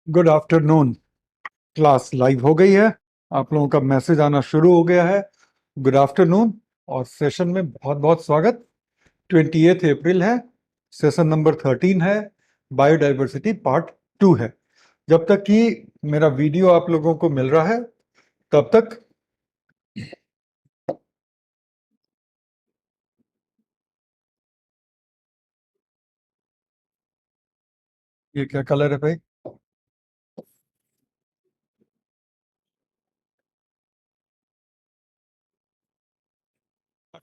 Good afternoon. Class live हो गई है। आप लोगों का मैसेज आना शुरू हो गया है। गुड आफ्टरनून और सेशन में बहुत बहुत स्वागत। 28 अप्रैल है। सेशन नंबर 13 है। बायोडाइवर्सिटी पार्ट 2 है। जब तक कि मेरा वीडियो आप लोगों को मिल रहा है तब तक ये क्या कलर है भाई?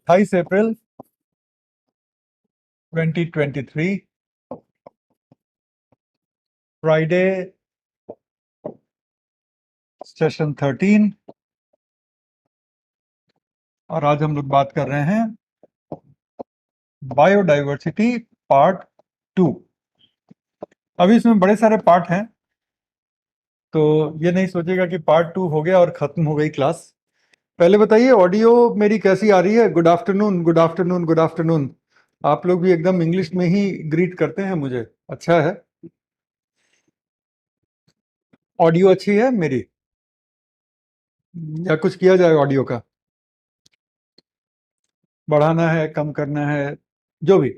28 अप्रैल 2023 फ्राइडे, सेशन 13। और आज हम लोग बात कर रहे हैं बायोडाइवर्सिटी पार्ट 2। अभी इसमें बड़े सारे पार्ट हैं, तो ये नहीं सोचेगा कि पार्ट 2 हो गया और खत्म हो गई क्लास। पहले बताइए ऑडियो मेरी कैसी आ रही है? Good afternoon, good afternoon, good afternoon. आप लोग भी एकदम इंग्लिश में ही ग्रीट करते हैं मुझे, अच्छा है। ऑडियो अच्छी है मेरी या कुछ किया जाए ऑडियो का? बढ़ाना है, कम करना है, जो भी।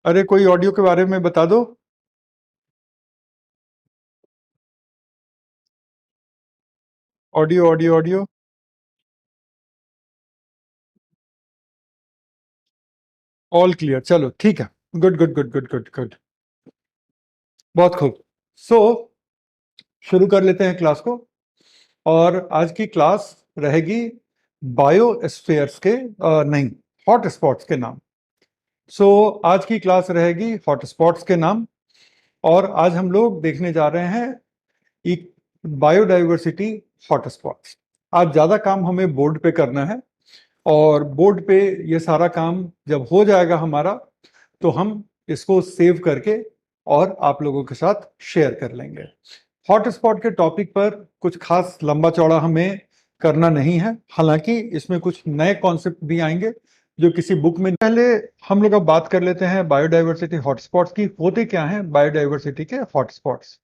अरे कोई ऑडियो के बारे में बता दो। Audio audio audio. All clear, चलो ठीक है। Good good good good good good, बहुत खूब। सो शुरू कर लेते हैं क्लास को। और आज की क्लास रहेगी बायोस्फीयर्स के नहीं, हॉट स्पॉट्स के नाम। सो आज की क्लास रहेगी हॉट स्पॉट्स के नाम। और आज हम लोग देखने जा रहे हैं एक बायोडाइवर्सिटी हॉट स्पॉट्स। आज ज़्यादा काम हमें बोर्ड पे करना है, और बोर्ड पे ये सारा काम जब हो जाएगा हमारा, तो हम इसको सेव करके और आप लोगों के साथ शेयर कर लेंगे। हॉटस्पॉट के टॉपिक पर कुछ खास लंबा चौड़ा हमें करना नहीं है, हालांकि इसमें कुछ नए कॉन्सेप्ट भी आएंगे जो किसी बुक में। पहले हम लोग अब बात कर लेते हैं बायोडाइवर्सिटी हॉटस्पॉट्स की। होते क्या हैं बायोडाइवर्सिटी के हॉटस्पॉट्स?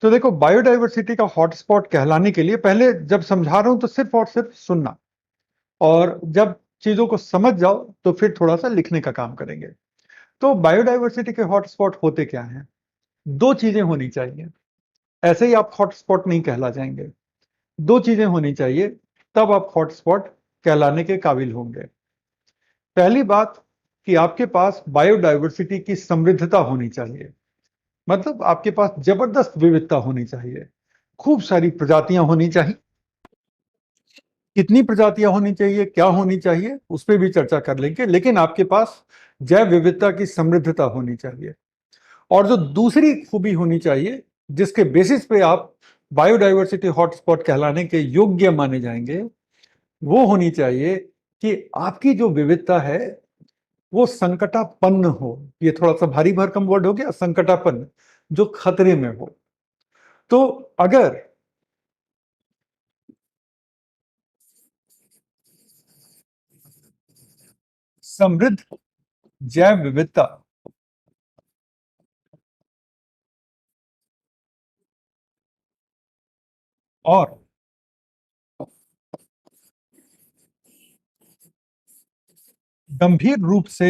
तो देखो, बायोडाइवर्सिटी का हॉटस्पॉट कहलाने के लिए पहले जब समझा रहा हूं तो सिर्फ और सिर्फ सुनना, और जब चीजों को समझ जाओ तो फिर थोड़ा सा लिखने का काम करेंगे। तो बायोडाइवर्सिटी के हॉटस्पॉट होते क्या हैं? दो चीजें होनी चाहिए, ऐसे ही आप हॉटस्पॉट नहीं कहला जाएंगे। दो चीजें होनी चाहिए, तब आप हॉटस्पॉट कहलाने के काबिल होंगे। पहली बात कि आपके पास बायोडाइवर्सिटी की समृद्धता होनी चाहिए, मतलब आपके पास जबरदस्त विविधता होनी चाहिए। खूब सारी प्रजातियां होनी चाहिए। कितनी प्रजातियां होनी चाहिए, क्या होनी चाहिए, उस पर भी चर्चा कर लेंगे, लेकिन आपके पास जैव विविधता की समृद्धता होनी चाहिए। और जो दूसरी खूबी होनी चाहिए, जिसके बेसिस पे आप बायोडाइवर्सिटी हॉटस्पॉट कहलाने के योग्य माने जाएंगे, वो होनी चाहिए कि आपकी जो विविधता है वो संकटापन्न हो। ये थोड़ा सा भारी भरकम वर्ड हो गया, संकटापन्न, जो खतरे में हो। तो अगर समृद्ध जैव विविधता और गंभीर रूप से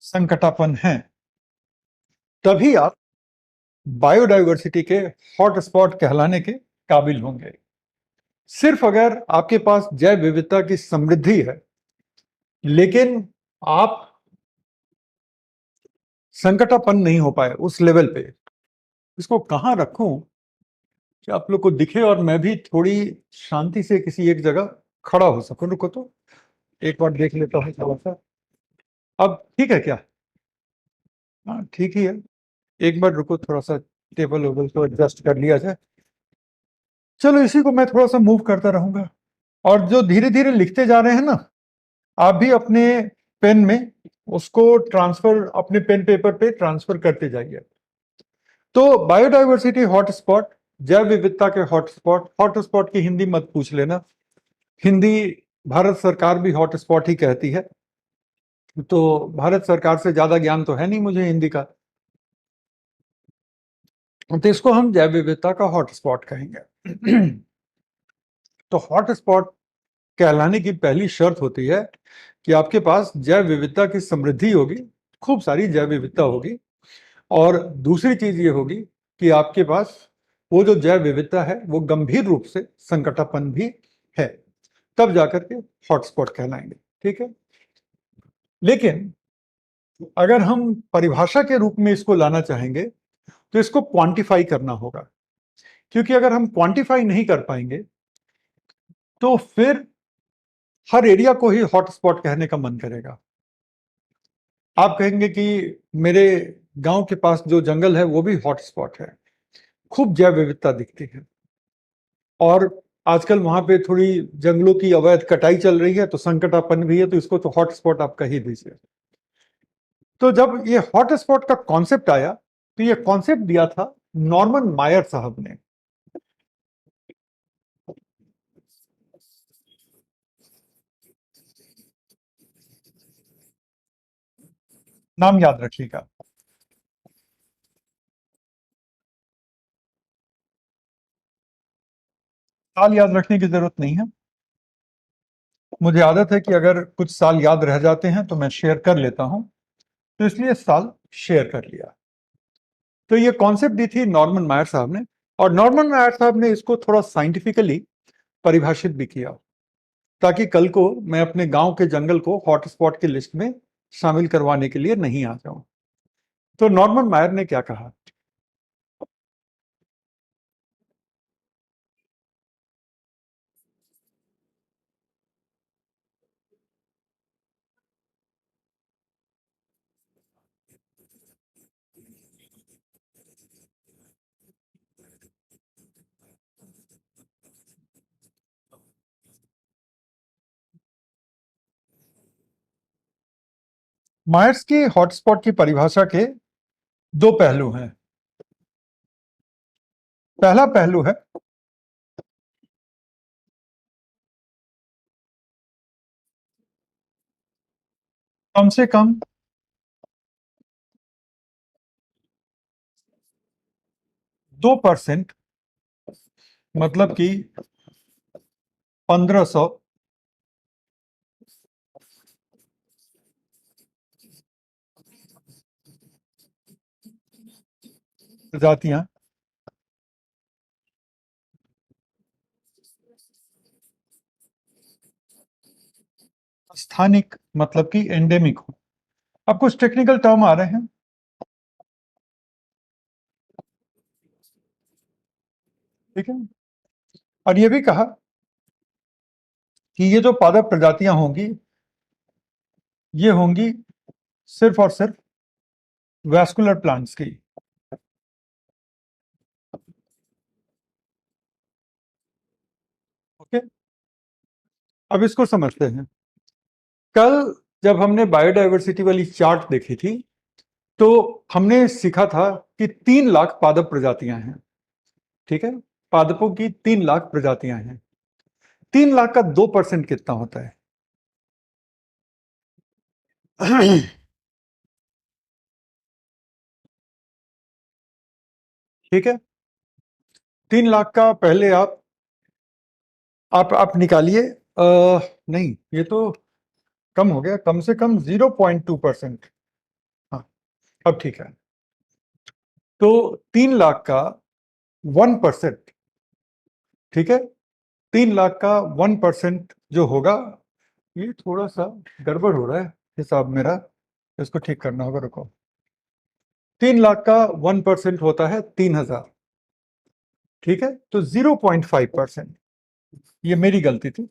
संकटापन्न है, तभी आप बायोडाइवर्सिटी के हॉटस्पॉट कहलाने के काबिल होंगे। सिर्फ अगर आपके पास जैव विविधता की समृद्धि है, लेकिन आप संकटापन्न नहीं हो पाए उस लेवल पे, इसको कहां रखूं कि आप लोग को दिखे और मैं भी थोड़ी शांति से किसी एक जगह खड़ा हो सकूं। रुको तो एक बार देख लेता हूं थोड़ा सा। अब ठीक है क्या? हाँ ठीक ही है। एक बार रुको, थोड़ा सा टेबल वेबल को एडजस्ट कर लिया जाए। चलो इसी को मैं थोड़ा सा मूव करता रहूंगा। और जो धीरे धीरे लिखते जा रहे हैं ना, आप भी अपने पेन में उसको ट्रांसफर, अपने पेन पेपर पे ट्रांसफर करते जाइए। तो बायोडाइवर्सिटी हॉटस्पॉट जैव विविधता के हॉटस्पॉट, हॉटस्पॉट की हिंदी मत पूछ लेना, हिंदी भारत सरकार भी हॉटस्पॉट ही कहती है, तो भारत सरकार से ज्यादा ज्ञान तो है नहीं मुझे हिंदी का, तो इसको हम जैव विविधता का हॉटस्पॉट कहेंगे। तो हॉटस्पॉट कहलाने की पहली शर्त होती है कि आपके पास जैव विविधता की समृद्धि होगी, खूब सारी जैव विविधता होगी, और दूसरी चीज ये होगी कि आपके पास वो जो जैव विविधता है वो गंभीर रूप से संकटापन्न भी है, तब जाकर के हॉटस्पॉट कहलाएंगे। ठीक है, लेकिन अगर हम परिभाषा के रूप में इसको लाना चाहेंगे तो इसको क्वांटिफाई करना होगा, क्योंकि अगर हम क्वांटिफाई नहीं कर पाएंगे तो फिर हर एरिया को ही हॉटस्पॉट कहने का मन करेगा। आप कहेंगे कि मेरे गांव के पास जो जंगल है वो भी हॉटस्पॉट है, खूब जैव विविधता दिखती है, और आजकल वहां पे थोड़ी जंगलों की अवैध कटाई चल रही है तो संकटापन्न भी है, तो इसको तो हॉटस्पॉट आप कह ही दीजिए। तो जब ये हॉटस्पॉट का कॉन्सेप्ट आया तो ये कॉन्सेप्ट दिया था नॉर्मन मायर साहब ने। नाम याद रखिएगा। साल याद रखने की जरूरत नहीं है, मुझे आदत है कि अगर कुछ साल याद रह जाते हैं तो मैं शेयर कर लेता हूं, तो इसलिए साल शेयर कर लिया। तो ये कॉन्सेप्ट दी थी नॉर्मन मायर साहब ने, और नॉर्मन मायर साहब ने इसको थोड़ा साइंटिफिकली परिभाषित भी किया, ताकि कल को मैं अपने गांव के जंगल को हॉटस्पॉट की लिस्ट में शामिल करवाने के लिए नहीं आ जाऊं। तो नॉर्मन मायर ने क्या कहा? मायर्स की हॉटस्पॉट की परिभाषा के दो पहलू हैं। पहला पहलू है कम से कम 2%, मतलब कि 1500 प्रजातियां स्थानिक, मतलब कि एंडेमिक हो। अब कुछ टेक्निकल टर्म आ रहे हैं, ठीक है, और ये भी कहा कि ये जो पादप प्रजातियां होंगी ये होंगी सिर्फ और सिर्फ वैस्कुलर प्लांट्स की। ओके, अब इसको समझते हैं। कल जब हमने बायोडायवर्सिटी वाली चार्ट देखी थी तो हमने सीखा था कि 3 लाख पादप प्रजातियां हैं, ठीक है, पादपों की 3 लाख प्रजातियां हैं। 3 लाख का 2% कितना होता है? ठीक है, 3 लाख का पहले आप निकालिए। नहीं, ये तो कम हो गया, कम से कम 0.2%। हाँ, अब ठीक है। तो 3 लाख का 1%, ठीक है, 3 लाख का 1% जो होगा, ये थोड़ा सा गड़बड़ हो रहा है हिसाब मेरा, इसको ठीक करना होगा, रुको। 3 लाख का 1% होता है 3,000, ठीक है, तो 0.5%, ये मेरी गलती थी,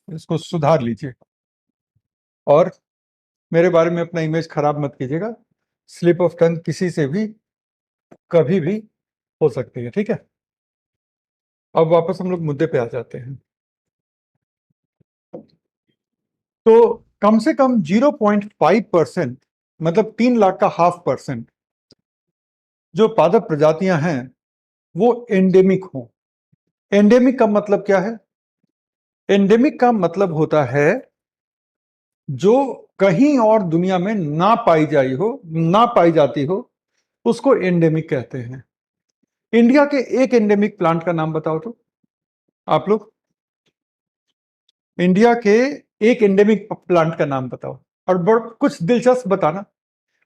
इसको सुधार लीजिए, और मेरे बारे में अपना इमेज खराब मत कीजिएगा, स्लिप ऑफ टंग किसी से भी कभी भी हो सकती है, ठीक है। अब वापस हम लोग मुद्दे पे आ जाते हैं। तो कम से कम 0.5%, मतलब 3 लाख का 0.5% जो पादप प्रजातियां हैं वो एंडेमिक हो। एंडेमिक का मतलब क्या है? एंडेमिक का मतलब होता है जो कहीं और दुनिया में ना पाई जाई हो, ना पाई जाती हो, उसको एंडेमिक कहते हैं। इंडिया के एक एंडेमिक प्लांट का नाम बताओ तो आप लोग। इंडिया के एक एंडेमिक प्लांट का नाम बताओ, और कुछ दिलचस्प बताना।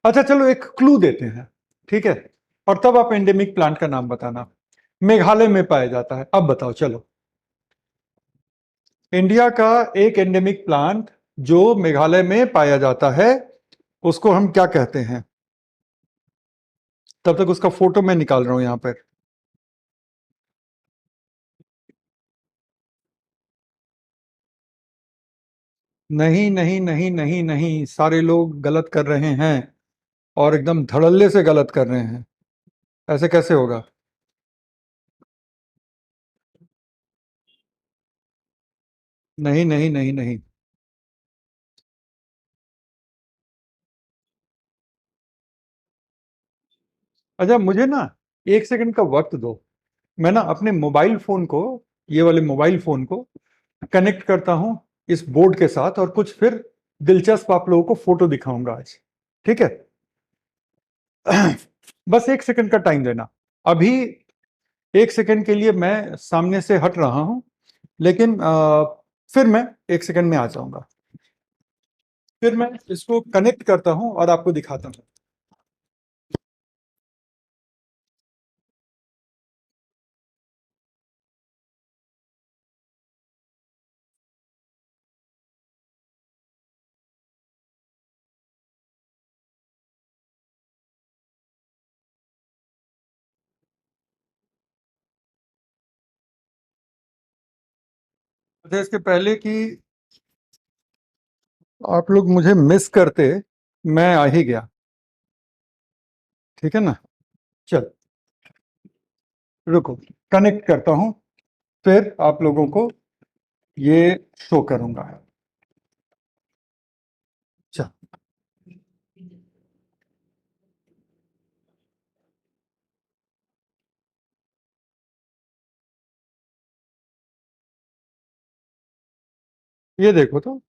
अच्छा चलो एक क्लू देते हैं, ठीक है, और तब आप एंडेमिक प्लांट का नाम बताना। मेघालय में पाया जाता है, अब बताओ चलो। इंडिया का एक एंडेमिक प्लांट जो मेघालय में पाया जाता है, उसको हम क्या कहते हैं? तब तक उसका फोटो मैं निकाल रहा हूं यहां पर। नहीं नहीं नहीं नहीं नहीं, सारे लोग गलत कर रहे हैं, और एकदम धड़ल्ले से गलत कर रहे हैं। ऐसे कैसे होगा? नहीं नहीं नहीं नहीं। अच्छा मुझे ना एक सेकंड का वक्त दो। मैं ना अपने मोबाइल फोन को, ये वाले मोबाइल फोन को कनेक्ट करता हूं इस बोर्ड के साथ, और कुछ फिर दिलचस्प आप लोगों को फोटो दिखाऊंगा आज, ठीक है? बस एक सेकंड का टाइम देना। अभी एक सेकंड के लिए मैं सामने से हट रहा हूं, लेकिन फिर मैं एक सेकंड में आ जाऊंगा। फिर मैं इसको कनेक्ट करता हूं और आपको दिखाता हूं। अच्छा इसके पहले कि आप लोग मुझे मिस करते, मैं आ ही गया, ठीक है ना? चल रुको, कनेक्ट करता हूं, फिर आप लोगों को ये शो करूंगा। चल, ये देखो तो,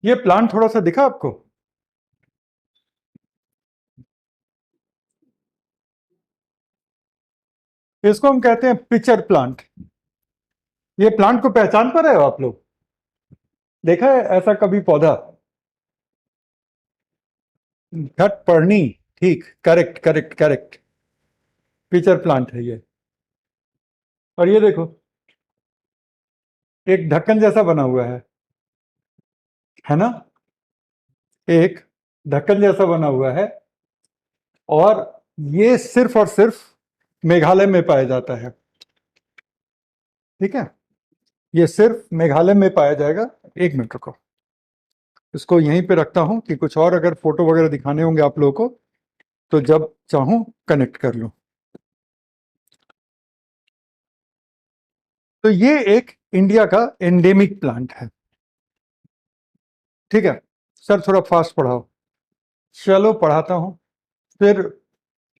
ये प्लांट थोड़ा सा दिखा आपको? इसको हम कहते हैं पिचर प्लांट। ये प्लांट को पहचान पा रहे हो आप लोग? देखा है ऐसा कभी पौधा? घट पर्णी, ठीक, correct correct correct. Pitcher plant है ये। और ये देखो, एक ढक्कन जैसा बना हुआ है ना? एक ढक्कन जैसा बना हुआ है, और ये सिर्फ और सिर्फ मेघालय में पाया जाता है, ठीक है? ये सिर्फ मेघालय में पाया जाएगा। एक मिनट रुको, इसको यहीं पे रखता हूं कि कुछ और अगर फोटो वगैरह दिखाने होंगे आप लोगों को तो जब चाहूं कनेक्ट कर लूं। तो ये एक इंडिया का एंडेमिक प्लांट है, ठीक है? सर थोड़ा फास्ट पढ़ाओ। चलो पढ़ाता हूं, फिर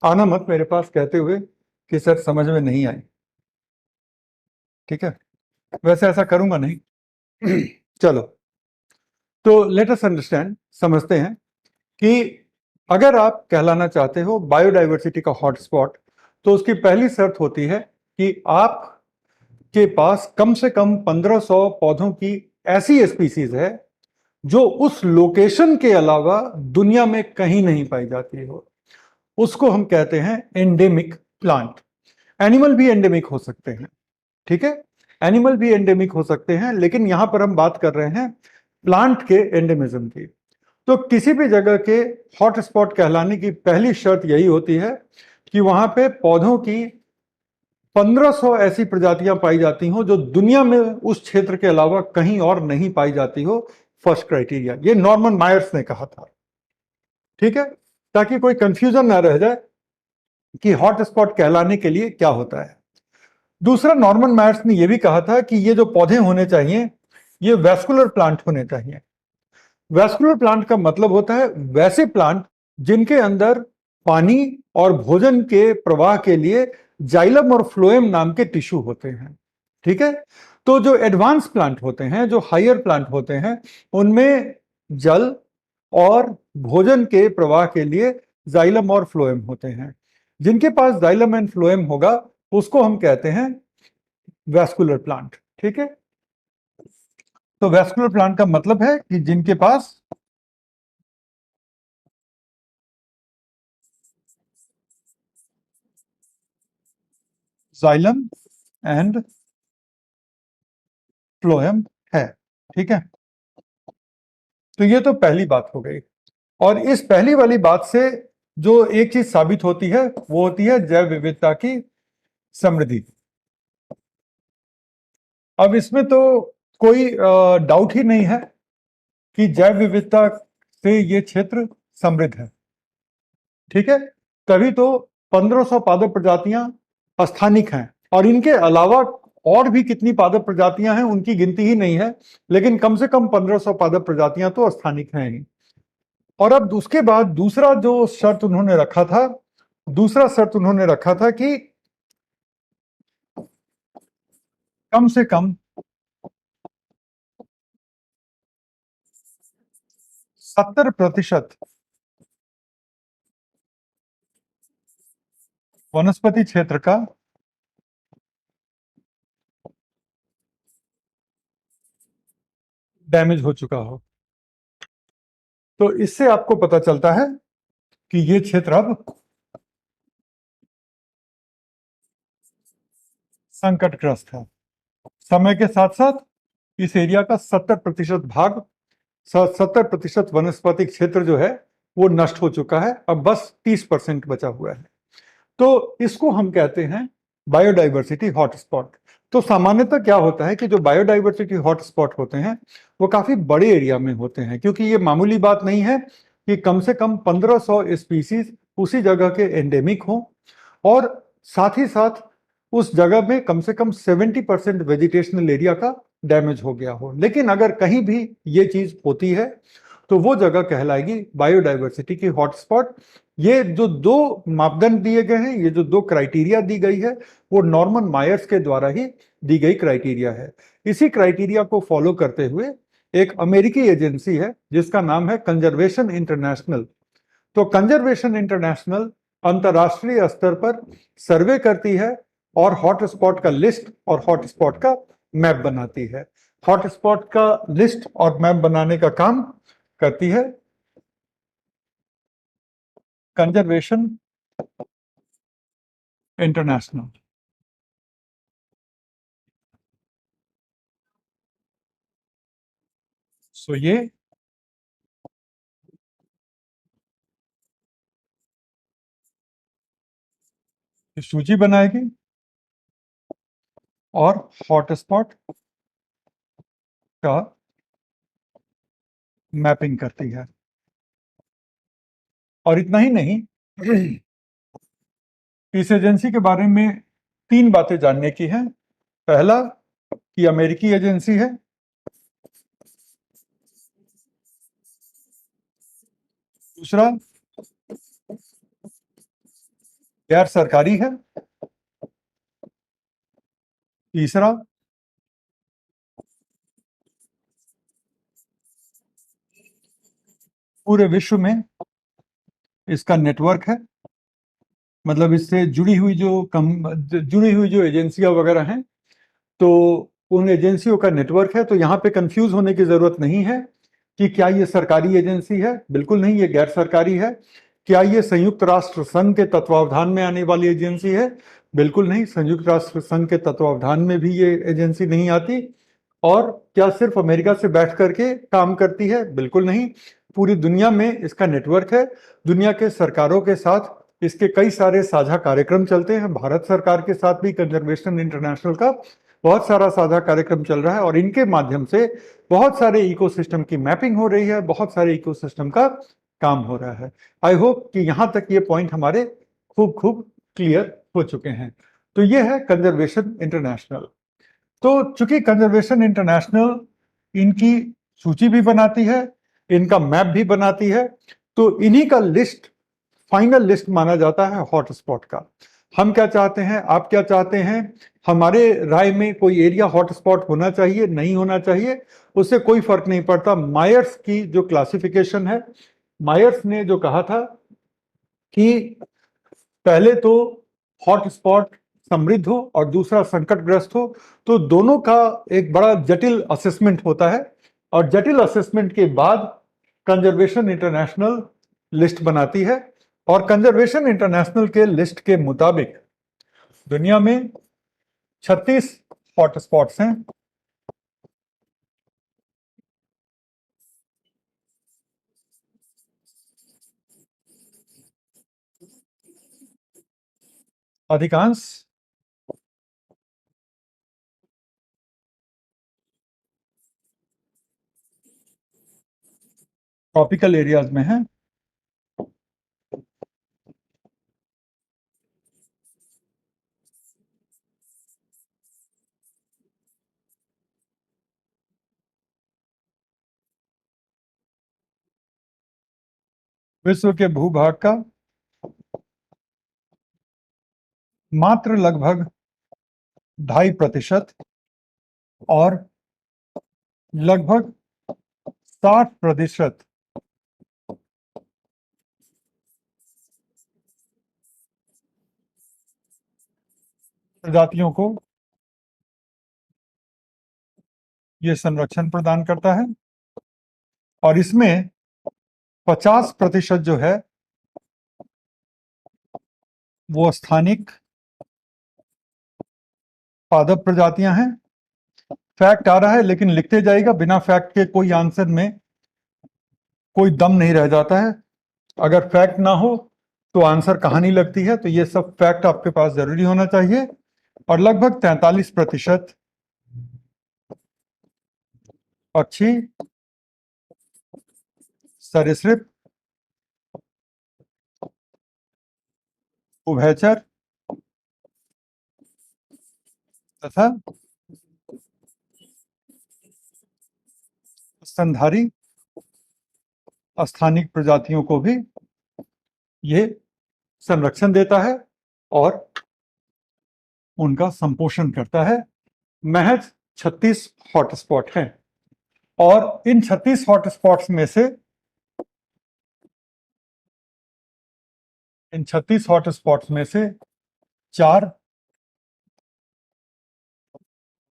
आना मत मेरे पास कहते हुए कि सर समझ में नहीं आई, ठीक है? वैसे ऐसा करूंगा नहीं। चलो, तो लेट अस अंडरस्टैंड, समझते हैं कि अगर आप कहलाना चाहते हो बायोडायवर्सिटी का हॉटस्पॉट, तो उसकी पहली शर्त होती है कि आप के पास कम से कम 1500 पौधों की ऐसी स्पीसीज है जो उस लोकेशन के अलावा दुनिया में कहीं नहीं पाई जाती हो। उसको हम कहते हैं एंडेमिक प्लांट। एनिमल भी एंडेमिक हो सकते हैं, ठीक है? एनिमल भी एंडेमिक हो सकते हैं, लेकिन यहां पर हम बात कर रहे हैं प्लांट के एंडेमिज्म की। तो किसी भी जगह के हॉटस्पॉट कहलाने की पहली शर्त यही होती है कि वहां पे पौधों की 1500 ऐसी प्रजातियां पाई जाती हो जो दुनिया में उस क्षेत्र के अलावा कहीं और नहीं पाई जाती हो। फर्स्ट क्राइटेरिया, ये नॉर्मन मायर्स ने कहा था, ठीक है? ताकि कोई कंफ्यूजन ना रह जाए कि हॉटस्पॉट कहलाने के लिए क्या होता है। दूसरा, नॉर्मन मायर्स ने यह भी कहा था कि ये जो पौधे होने चाहिए ये वैस्कुलर प्लांट होने चाहिए। वैस्कुलर प्लांट का मतलब होता है वैसे प्लांट जिनके अंदर पानी और भोजन के प्रवाह के लिए जाइलम और फ्लोएम नाम के टिश्यू होते हैं। ठीक है, तो जो एडवांस प्लांट होते हैं, जो हायर प्लांट होते हैं, उनमें जल और भोजन के प्रवाह के लिए जाइलम और फ्लोएम होते हैं। जिनके पास जाइलम एंड फ्लोएम होगा उसको हम कहते हैं वैस्कुलर प्लांट। ठीक है, तो वैस्कुलर प्लांट का मतलब है कि जिनके पास जाइलम एंड फ्लोएम है। ठीक है, तो ये तो पहली बात हो गई। और इस पहली वाली बात से जो एक चीज साबित होती है वो होती है जैव विविधता की समृद्धि। अब इसमें तो कोई डाउट ही नहीं है कि जैव विविधता से ये क्षेत्र समृद्ध है। ठीक है, तभी तो 1500 पादप प्रजातियां स्थानिक हैं, और इनके अलावा और भी कितनी पादप प्रजातियां हैं उनकी गिनती ही नहीं है, लेकिन कम से कम 1500 पादप प्रजातियां तो स्थानिक हैं ही। और अब उसके बाद दूसरा जो शर्त उन्होंने रखा था, दूसरा शर्त उन्होंने रखा था कि कम से कम 70% वनस्पति क्षेत्र का डैमेज हो चुका हो। तो इससे आपको पता चलता है कि ये क्षेत्र अब संकटग्रस्त है। समय के साथ साथ इस एरिया का 70% भाग, 70% वनस्पतिक क्षेत्र जो है वो नष्ट हो चुका है। अब बस 30% बचा हुआ है। तो इसको हम कहते हैं बायोडाइवर्सिटी हॉटस्पॉट। तो सामान्यतः क्या होता है कि जो बायोडाइवर्सिटी हॉटस्पॉट होते हैं वो काफी बड़े एरिया में होते हैं, क्योंकि ये मामूली बात नहीं है कि कम से कम 1500 स्पीसीज उसी जगह के एंडेमिक हों, और साथ ही साथ उस जगह में कम से कम 70% वेजिटेशनल एरिया का डैमेज हो गया हो। लेकिन अगर कहीं भी ये चीज होती है तो वो जगह कहलाएगी बायोडाइवर्सिटी की हॉटस्पॉट। ये जो दो मापदंड दिए गए हैं, ये जो दो क्राइटेरिया दी गई है, वो नॉर्मन मायर्स के द्वारा ही दी गई क्राइटेरिया है। इसी क्राइटेरिया को फॉलो करते हुए एक अमेरिकी एजेंसी है जिसका नाम है कंजर्वेशन इंटरनेशनल। तो कंजर्वेशन इंटरनेशनल अंतरराष्ट्रीय स्तर पर सर्वे करती है और हॉटस्पॉट का लिस्ट और हॉटस्पॉट का मैप बनाती है। हॉटस्पॉट का लिस्ट और मैप बनाने का काम करती है कंजर्वेशन इंटरनेशनल। सो ये सूची बनाएगी और हॉटस्पॉट का मैपिंग करती है। और इतना ही नहीं, इस एजेंसी के बारे में 3 बातें जानने की है। पहला कि अमेरिकी एजेंसी है, दूसरा गैर सरकारी है, तीसरा पूरे विश्व में इसका नेटवर्क है। मतलब इससे जुड़ी हुई जो एजेंसियां वगैरह हैं, तो उन एजेंसियों का नेटवर्क है। तो यहाँ पे कंफ्यूज होने की जरूरत नहीं है कि क्या ये सरकारी एजेंसी है। बिल्कुल नहीं, ये गैर सरकारी है। क्या ये संयुक्त राष्ट्र संघ के तत्वावधान में आने वाली एजेंसी है? बिल्कुल नहीं, संयुक्त राष्ट्र संघ के तत्वावधान में भी ये एजेंसी नहीं आती। और क्या सिर्फ अमेरिका से बैठ करके काम करती है? बिल्कुल नहीं, पूरी दुनिया में इसका नेटवर्क है। दुनिया के सरकारों के साथ इसके कई सारे साझा कार्यक्रम चलते हैं। भारत सरकार के साथ भी कंजर्वेशन इंटरनेशनल का बहुत सारा साझा कार्यक्रम चल रहा है, और इनके माध्यम से बहुत सारे इकोसिस्टम की मैपिंग हो रही है, बहुत सारे इकोसिस्टम का काम हो रहा है। आई होप कि यहां तक ये पॉइंट हमारे खूब खूब क्लियर हो चुके हैं। तो ये है कंजर्वेशन इंटरनेशनल। तो चूंकि कंजर्वेशन इंटरनेशनल इनकी सूची भी बनाती है, इनका मैप भी बनाती है, तो इन्हीं का लिस्ट फाइनल लिस्ट माना जाता है हॉटस्पॉट का। हम क्या चाहते हैं, आप क्या चाहते हैं, हमारे राय में कोई एरिया हॉटस्पॉट होना चाहिए, नहीं होना चाहिए, उससे कोई फर्क नहीं पड़ता। मायर्स की जो क्लासिफिकेशन है, मायर्स ने जो कहा था कि पहले तो हॉटस्पॉट समृद्ध हो और दूसरा संकटग्रस्त हो, तो दोनों का एक बड़ा जटिल असेसमेंट होता है, और जटिल असेसमेंट के बाद कंजर्वेशन इंटरनेशनल लिस्ट बनाती है। और कंजर्वेशन इंटरनेशनल के लिस्ट के मुताबिक दुनिया में 36 हॉटस्पॉट्स हैं। अधिकांश ट्रॉपिकल एरियाज में हैं। विश्व के भूभाग का मात्र लगभग 2.5% और लगभग 60% प्रजातियों को ये संरक्षण प्रदान करता है। और इसमें 50% जो है वो स्थानिक पादप प्रजातियां हैं। फैक्ट आ रहा है लेकिन लिखते जाइएगा, बिना फैक्ट के कोई आंसर में कोई दम नहीं रह जाता है। अगर फैक्ट ना हो तो आंसर कहानी लगती है, तो ये सब फैक्ट आपके पास जरूरी होना चाहिए। और लगभग 43% पक्षी, सरीसृप, उभयचर तथा स्तनधारी स्थानिक प्रजातियों को भी ये संरक्षण देता है और उनका संपोषण करता है। महज 36 हॉटस्पॉट हैं, और इन 36 हॉटस्पॉट्स में से इन 36 हॉटस्पॉट्स में से 4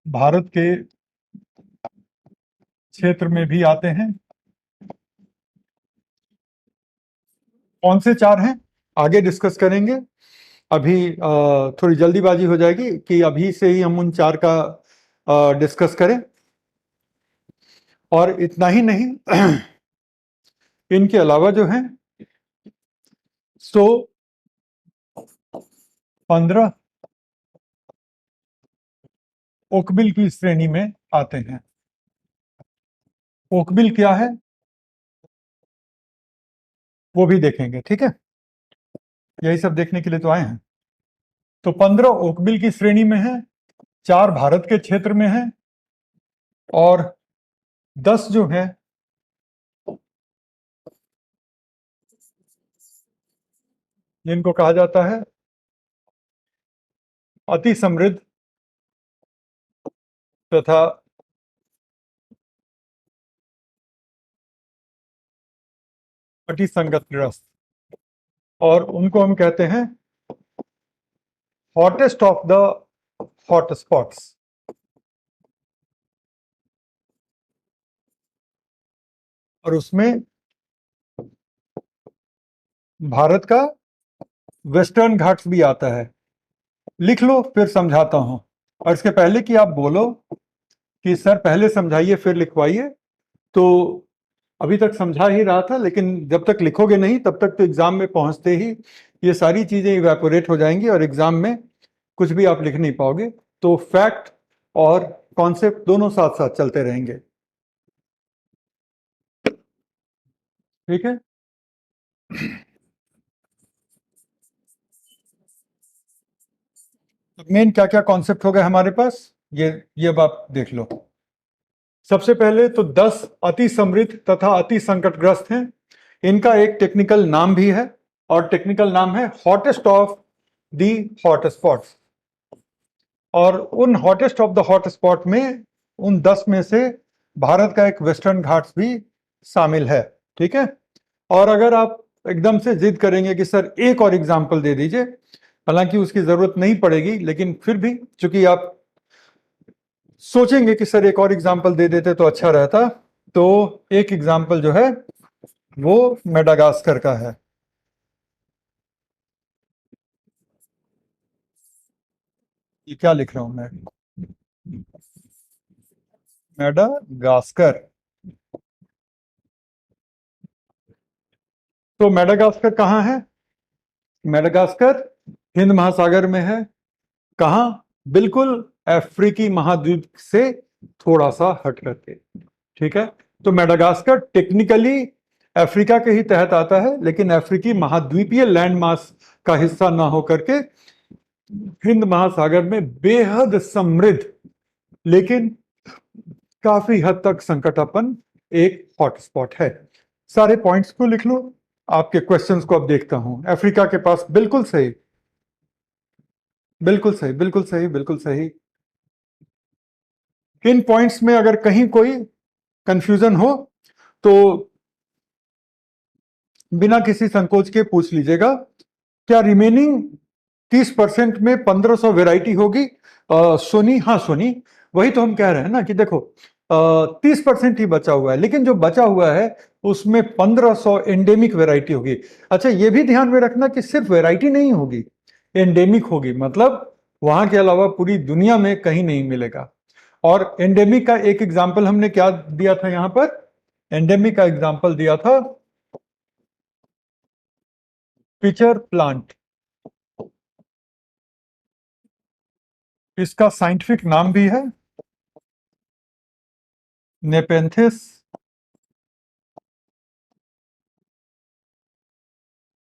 भारत के क्षेत्र में भी आते हैं। कौन से 4 हैं आगे डिस्कस करेंगे। अभी थोड़ी जल्दीबाजी हो जाएगी कि अभी से ही हम उन 4 का डिस्कस करें। और इतना ही नहीं, इनके अलावा जो है 15 ओकबिल की श्रेणी में आते हैं। ओकबिल क्या है वो भी देखेंगे, ठीक है, यही सब देखने के लिए तो आए हैं। तो 15 ओकबिल की श्रेणी में है, 4 भारत के क्षेत्र में है, और 10 जो है जिनको कहा जाता है अति समृद्ध तथा अति संकटग्रस्त, और उनको हम कहते हैं हॉटेस्ट ऑफ द हॉटस्पॉट्स। और उसमें भारत का वेस्टर्न घाट्स भी आता है। लिख लो फिर समझाता हूं। और इसके पहले कि आप बोलो कि सर पहले समझाइए फिर लिखवाइए, तो अभी तक समझा ही रहा था, लेकिन जब तक लिखोगे नहीं तब तक तो एग्जाम में पहुंचते ही ये सारी चीजें इवेपोरेट हो जाएंगी और एग्जाम में कुछ भी आप लिख नहीं पाओगे। तो फैक्ट और कॉन्सेप्ट दोनों साथ साथ चलते रहेंगे, ठीक है। मेन क्या क्या कॉन्सेप्ट हो गए हमारे पास, ये अब आप देख लो। सबसे पहले तो 10 अति समृद्ध तथा अति संकटग्रस्त हैं। इनका एक टेक्निकल नाम भी है, और टेक्निकल नाम है hottest of the hot spots. और उन hottest of the hot spot में उन 10 में से भारत का एक वेस्टर्न घाट्स भी शामिल है। ठीक है, और अगर आप एकदम से जिद करेंगे कि सर एक और एग्जाम्पल दे दीजिए, हालांकि उसकी जरूरत नहीं पड़ेगी, लेकिन फिर भी चूंकि आप सोचेंगे कि सर एक और एग्जाम्पल दे देते तो अच्छा रहता, तो एक एग्जाम्पल जो है वो मेडागास्कर का है। ये क्या लिख रहा हूं मैं, मेडागास्कर। तो मेडागास्कर कहाँ है? मेडागास्कर हिंद महासागर में है। कहाँ? बिल्कुल अफ्रीकी महाद्वीप से थोड़ा सा हट करके। ठीक है, तो मेडागास्कर टेक्निकली अफ्रीका के ही तहत आता है, लेकिन अफ्रीकी महाद्वीपीय लैंड मास का हिस्सा ना होकर के हिंद महासागर में बेहद समृद्ध लेकिन काफी हद तक संकटापन्न एक हॉटस्पॉट है। सारे पॉइंट्स को लिख लो, आपके क्वेश्चंस को अब देखता हूं। अफ्रीका के पास, बिल्कुल सही, बिल्कुल सही, बिल्कुल सही, बिल्कुल सही। इन पॉइंट्स में अगर कहीं कोई कंफ्यूजन हो तो बिना किसी संकोच के पूछ लीजिएगा। क्या रिमेनिंग 30% में 1500 वेराइटी होगी? सोनी, हाँ सोनी, वही तो हम कह रहे हैं ना कि देखो 30% ही बचा हुआ है, लेकिन जो बचा हुआ है उसमें 1500 एंडेमिक वेराइटी होगी। अच्छा, ये भी ध्यान में रखना कि सिर्फ वेराइटी नहीं होगी, एंडेमिक होगी, मतलब वहां के अलावा पूरी दुनिया में कहीं नहीं मिलेगा। और एंडेमिक का एक एग्जाम्पल हमने क्या दिया था यहां पर? एंडेमिक का एग्जाम्पल दिया था पिचर प्लांट। इसका साइंटिफिक नाम भी है नेपेंथिस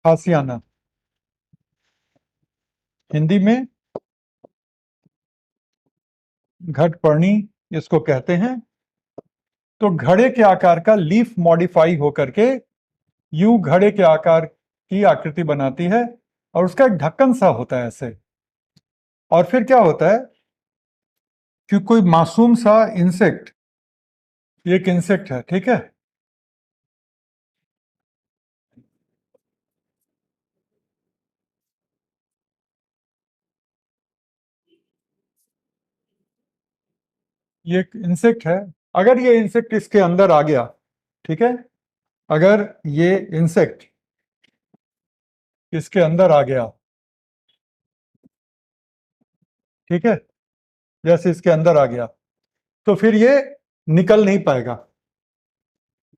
हासियाना, हिंदी में घटपर्णी इसको कहते हैं। तो घड़े के आकार का लीफ मॉडिफाई होकर के यूं घड़े के आकार की आकृति बनाती है, और उसका एक ढक्कन सा होता है ऐसे। और फिर क्या होता है कि कोई मासूम सा इंसेक्ट, एक इंसेक्ट है, ठीक है, ये एक इंसेक्ट है। अगर ये इंसेक्ट इसके अंदर आ गया, ठीक है, अगर ये इंसेक्ट इसके अंदर आ गया, ठीक है, जैसे इसके अंदर आ गया, तो फिर ये निकल नहीं पाएगा।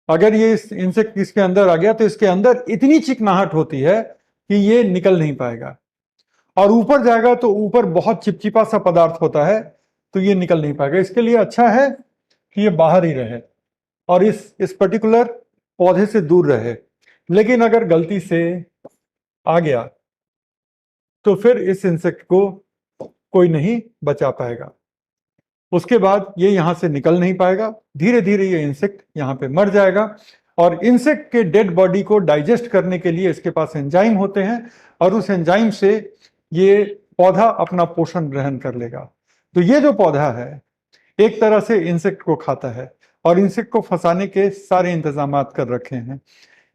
अगर ये इंसेक्ट इसके अंदर आ गया तो इसके अंदर इतनी चिकनाहट होती है कि ये निकल नहीं पाएगा। और ऊपर जाएगा तो ऊपर बहुत चिपचिपा सा पदार्थ होता है, तो ये निकल नहीं पाएगा। इसके लिए अच्छा है कि ये बाहर ही रहे और इस पर्टिकुलर पौधे से दूर रहे। लेकिन अगर गलती से आ गया तो फिर इस इंसेक्ट को कोई नहीं बचा पाएगा। उसके बाद ये यहां से निकल नहीं पाएगा, धीरे धीरे ये इंसेक्ट यहां पे मर जाएगा। और इंसेक्ट के डेड बॉडी को डाइजेस्ट करने के लिए इसके पास एंजाइम होते हैं, और उस एंजाइम से ये पौधा अपना पोषण ग्रहण कर लेगा। तो ये जो पौधा है एक तरह से इंसेक्ट को खाता है, और इंसेक्ट को फंसाने के सारे इंतजाम कर रखे हैं।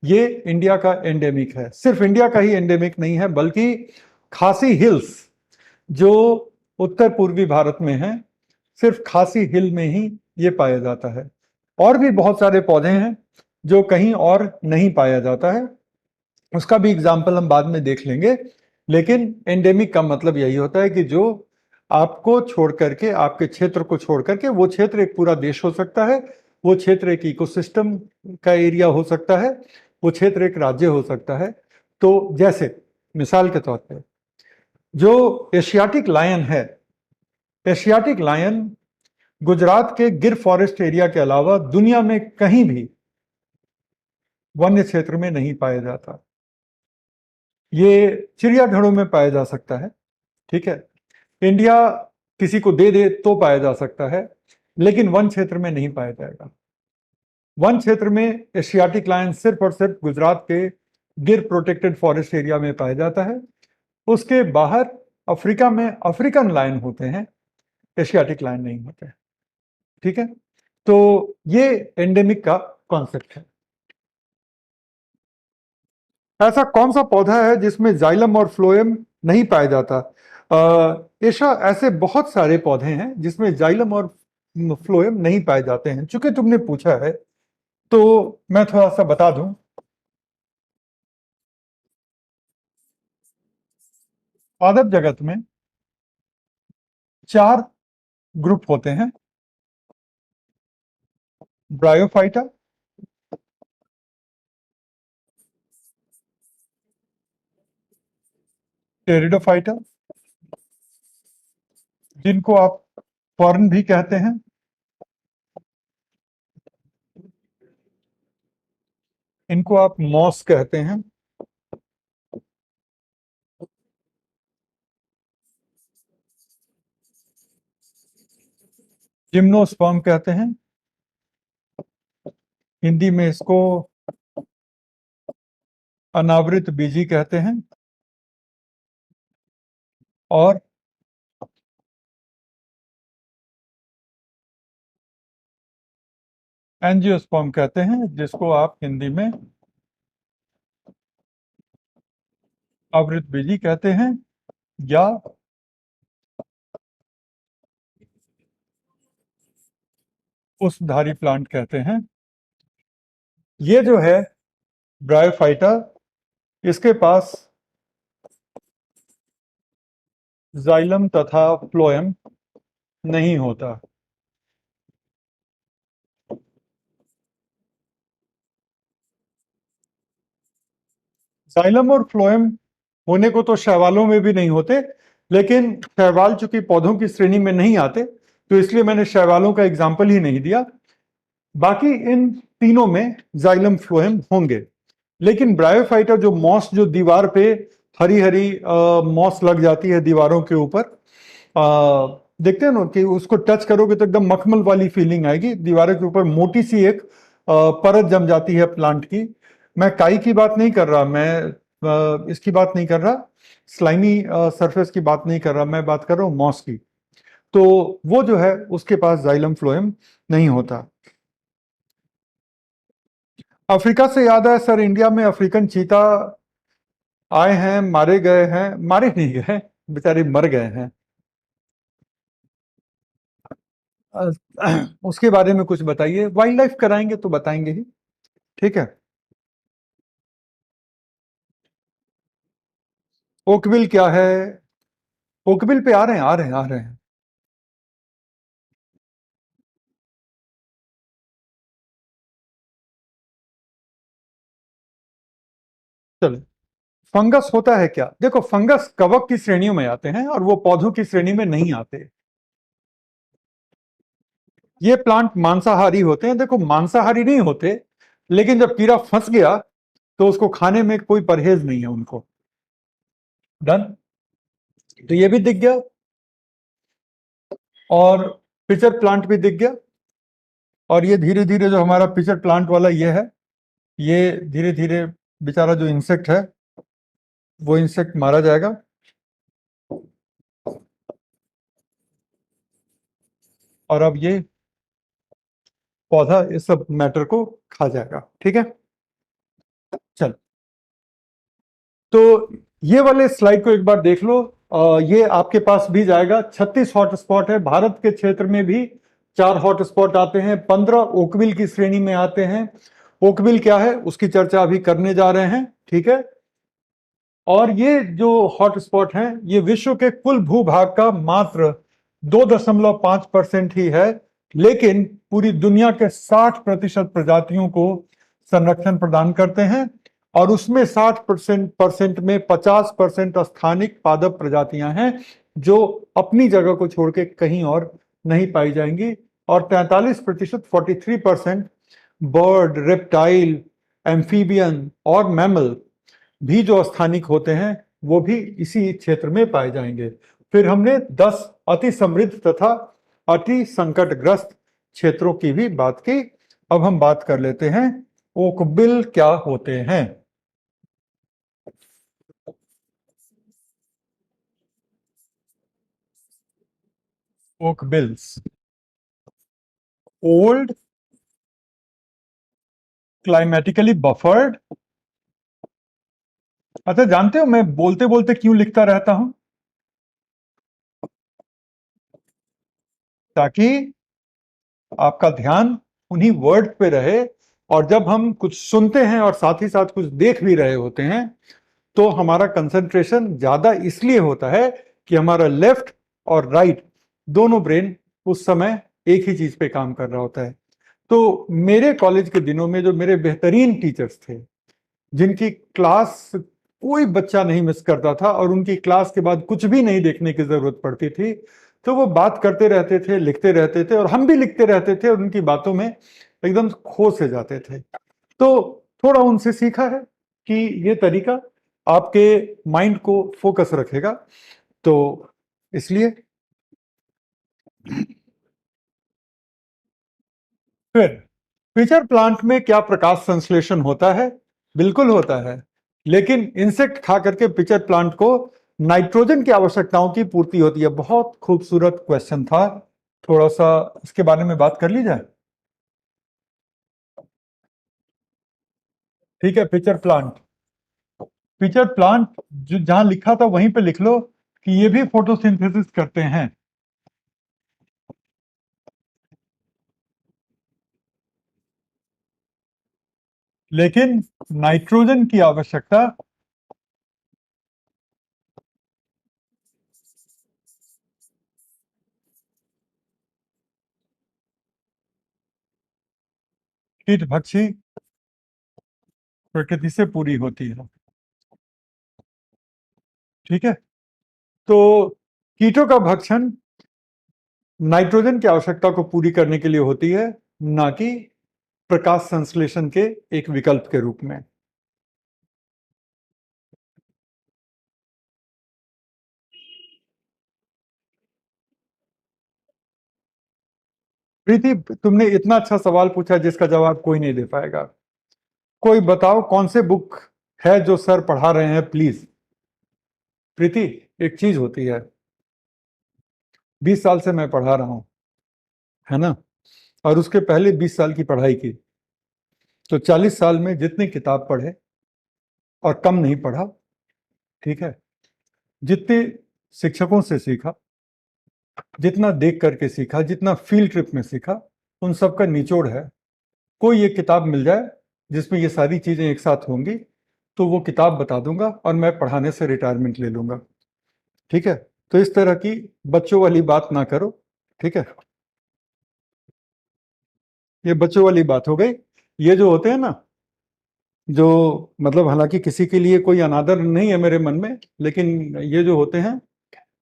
ये इंडिया का एंडेमिक है। सिर्फ इंडिया का ही एंडेमिक नहीं है, बल्कि खासी हिल्स जो उत्तर पूर्वी भारत में है, सिर्फ खासी हिल में ही ये पाया जाता है। और भी बहुत सारे पौधे हैं जो कहीं और नहीं पाया जाता है, उसका भी एग्जाम्पल हम बाद में देख लेंगे। लेकिन एंडेमिक का मतलब यही होता है कि जो आपको छोड़ करके, आपके क्षेत्र को छोड़ करके, वो क्षेत्र एक पूरा देश हो सकता है, वो क्षेत्र एक इकोसिस्टम का एरिया हो सकता है, वो क्षेत्र एक राज्य हो सकता है। तो जैसे मिसाल के तौर पे जो एशियाटिक लायन है, एशियाटिक लायन गुजरात के गिर फॉरेस्ट एरिया के अलावा दुनिया में कहीं भी वन्य क्षेत्र में नहीं पाया जाता। ये चिड़ियाघरों में पाया जा सकता है, ठीक है, इंडिया किसी को दे दे तो पाया जा सकता है, लेकिन वन क्षेत्र में नहीं पाया जाएगा। वन क्षेत्र में एशियाटिक लायन सिर्फ और सिर्फ गुजरात के गिर प्रोटेक्टेड फॉरेस्ट एरिया में पाया जाता है। उसके बाहर अफ्रीका में अफ्रीकन लायन होते हैं, एशियाटिक लायन नहीं होते हैं। ठीक है, तो ये एंडेमिक का कॉन्सेप्ट है। ऐसा कौन सा पौधा है जिसमें जाइलम और फ्लोएम नहीं पाया जाता? ऐसा ऐसे बहुत सारे पौधे हैं जिसमें जाइलम और फ्लोएम नहीं पाए जाते हैं। चूंकि तुमने पूछा है तो मैं थोड़ा सा बता दूं। पादप जगत में 4 ग्रुप होते हैं। ब्रायोफाइटा, टेरिडोफाइटा, जिनको आप फॉर्न भी कहते हैं, इनको आप मॉस कहते हैं, जिम्नोस्पर्म कहते हैं, हिंदी में इसको अनावृत बीजी कहते हैं, और एंजियोस्पर्म कहते हैं, जिसको आप हिंदी में आवृत बीजी कहते हैं, या पुष्पधारी प्लांट कहते हैं। ये जो है ब्रायोफाइटा, इसके पास जाइलम तथा फ्लोएम नहीं होता। जाइलम और फ्लोएम होने को तो शैवालों में भी नहीं होते, लेकिन शैवाल चूंकि पौधों की श्रेणी में नहीं आते तो इसलिए मैंने शैवालों का एग्जाम्पल ही नहीं दिया। बाकी इन तीनों में जाइलम फ्लोएम होंगे। लेकिन ब्रायोफाइटा जो मॉस, जो दीवार पे हरी हरी मॉस लग जाती है दीवारों के ऊपर, देखते हैं ना कि उसको टच करोगे तो एकदम मखमल वाली फीलिंग आएगी। दीवारों के ऊपर मोटी सी एक परत जम जाती है प्लांट की। मैं काई की बात नहीं कर रहा, मैं इसकी बात नहीं कर रहा, स्लाइमी सरफेस की बात नहीं कर रहा, मैं बात कर रहा हूँ मॉस की। तो वो जो है उसके पास जाइलम फ्लोएम नहीं होता। अफ्रीका से याद है सर, इंडिया में अफ्रीकन चीता आए हैं, मारे गए हैं, मारे नहीं गए, बेचारे मर गए हैं। उसके बारे में कुछ बताइए। वाइल्ड लाइफ कराएंगे तो बताएंगे ही। ठीक है, ओकविल क्या है? ओकविल पे आ रहे हैं, आ रहे हैं, आ रहे हैं। चलो, फंगस होता है क्या? देखो, फंगस कवक की श्रेणियों में आते हैं और वो पौधों की श्रेणी में नहीं आते। ये प्लांट मांसाहारी होते हैं। देखो, मांसाहारी नहीं होते, लेकिन जब कीड़ा फंस गया तो उसको खाने में कोई परहेज नहीं है उनको। डन। तो ये भी दिख गया, और पिचर प्लांट भी दिख गया। और ये धीरे धीरे जो हमारा पिचर प्लांट वाला ये है, ये धीरे धीरे बेचारा जो इंसेक्ट है वो इंसेक्ट मारा जाएगा। और अब ये पौधा इस सब मैटर को खा जाएगा। ठीक है, चल। तो ये वाले स्लाइड को एक बार देख लो। ये आपके पास भी जाएगा। 36 हॉटस्पॉट है भारत के क्षेत्र में भी। 4 हॉटस्पॉट आते हैं, 15 ओकविल की श्रेणी में आते हैं। ओकविल क्या है उसकी चर्चा अभी करने जा रहे हैं। ठीक है, और ये जो हॉटस्पॉट हैं ये विश्व के कुल भूभाग का मात्र 2.5% ही है, लेकिन पूरी दुनिया के 60% प्रजातियों को संरक्षण प्रदान करते हैं। और उसमें 60% में 50% स्थानिक पादप प्रजातियां हैं जो अपनी जगह को छोड़ के कहीं और नहीं पाई जाएंगी। और 43%, 43% बर्ड, रेप्टाइल, एम्फीबियन और मैमल भी जो स्थानिक होते हैं वो भी इसी क्षेत्र में पाए जाएंगे। फिर हमने 10 अति समृद्ध तथा अति संकटग्रस्त क्षेत्रों की भी बात की। अब हम बात कर लेते हैं ओकबिल क्या होते हैं। OCBILs, old, climatically buffered. अच्छा, जानते हो मैं बोलते बोलते क्यों लिखता रहता हूं? ताकि आपका ध्यान उन्हीं वर्ड पे रहे, और जब हम कुछ सुनते हैं और साथ ही साथ कुछ देख भी रहे होते हैं तो हमारा कंसंट्रेशन ज्यादा इसलिए होता है कि हमारा लेफ्ट और राइट दोनों ब्रेन उस समय एक ही चीज पे काम कर रहा होता है। तो मेरे कॉलेज के दिनों में जो मेरे बेहतरीन टीचर्स थे, जिनकी क्लास कोई बच्चा नहीं मिस करता था और उनकी क्लास के बाद कुछ भी नहीं देखने की जरूरत पड़ती थी, तो वो बात करते रहते थे, लिखते रहते थे, और हम भी लिखते रहते थे और उनकी बातों में एकदम खो से जाते थे। तो थोड़ा उनसे सीखा है कि ये तरीका आपके माइंड को फोकस रखेगा, तो इसलिए। फिर पिचर प्लांट में क्या प्रकाश संश्लेषण होता है? बिल्कुल होता है, लेकिन इंसेक्ट खा करके पिचर प्लांट को नाइट्रोजन की आवश्यकताओं की पूर्ति होती है। बहुत खूबसूरत क्वेश्चन था, थोड़ा सा इसके बारे में बात कर ली जाए। ठीक है, पिचर प्लांट, पिचर प्लांट जो जहां लिखा था वहीं पे लिख लो कि ये भी फोटोसिंथेसिस करते हैं, लेकिन नाइट्रोजन की आवश्यकता कीटभक्षी प्रकृति से पूरी होती है। ठीक है, तो कीटों का भक्षण नाइट्रोजन की आवश्यकता को पूरी करने के लिए होती है, ना कि प्रकाश संश्लेषण के एक विकल्प के रूप में। प्रीति, तुमने इतना अच्छा सवाल पूछा जिसका जवाब कोई नहीं दे पाएगा। कोई बताओ कौन से बुक है जो सर पढ़ा रहे हैं, प्लीज। प्रीति, एक चीज होती है, 20 साल से मैं पढ़ा रहा हूं, है ना, और उसके पहले 20 साल की पढ़ाई की, तो 40 साल में जितनी किताब पढ़े और कम नहीं पढ़ा, ठीक है, जितने शिक्षकों से सीखा, जितना देख करके सीखा, जितना फील्ड ट्रिप में सीखा, उन सब का निचोड़ है। कोई ये किताब मिल जाए जिसमें ये सारी चीजें एक साथ होंगी, तो वो किताब बता दूंगा और मैं पढ़ाने से रिटायरमेंट ले लूंगा। ठीक है, तो इस तरह की बच्चों वाली बात ना करो। ठीक है, ये बच्चों वाली बात हो गई। ये जो होते हैं ना, जो मतलब हालांकि किसी के लिए कोई अनादर नहीं है मेरे मन में, लेकिन ये जो होते हैं,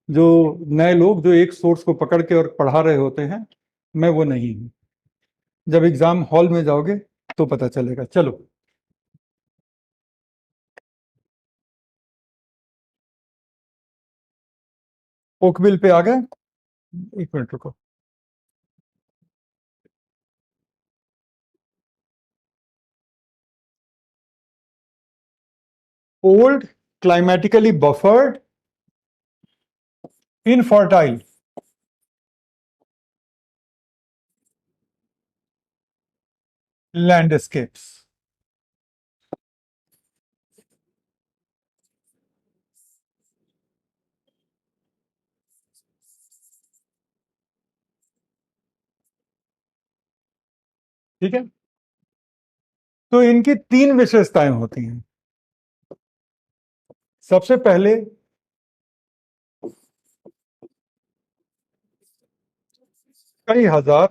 जो नए लोग जो एक सोर्स को पकड़ के और पढ़ा रहे होते हैं, मैं वो नहीं हूं। जब एग्जाम हॉल में जाओगे तो पता चलेगा। चलो, ओकविल पे आ गए। एक मिनट रुको। Old, climatically buffered, infertile, landscapes. ठीक है, तो इनकी तीन विशेषताएं होती हैं। सबसे पहले, कई हजार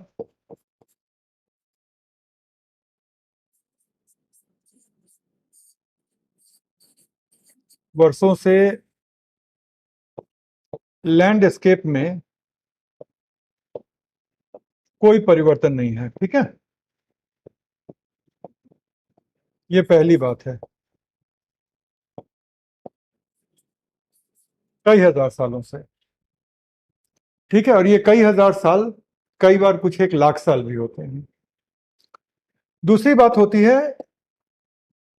वर्षों से लैंडस्केप में कोई परिवर्तन नहीं है। ठीक है, ये पहली बात है, कई हजार सालों से। ठीक है, और ये कई हजार साल कई बार कुछ 1 लाख साल भी होते हैं। दूसरी बात होती है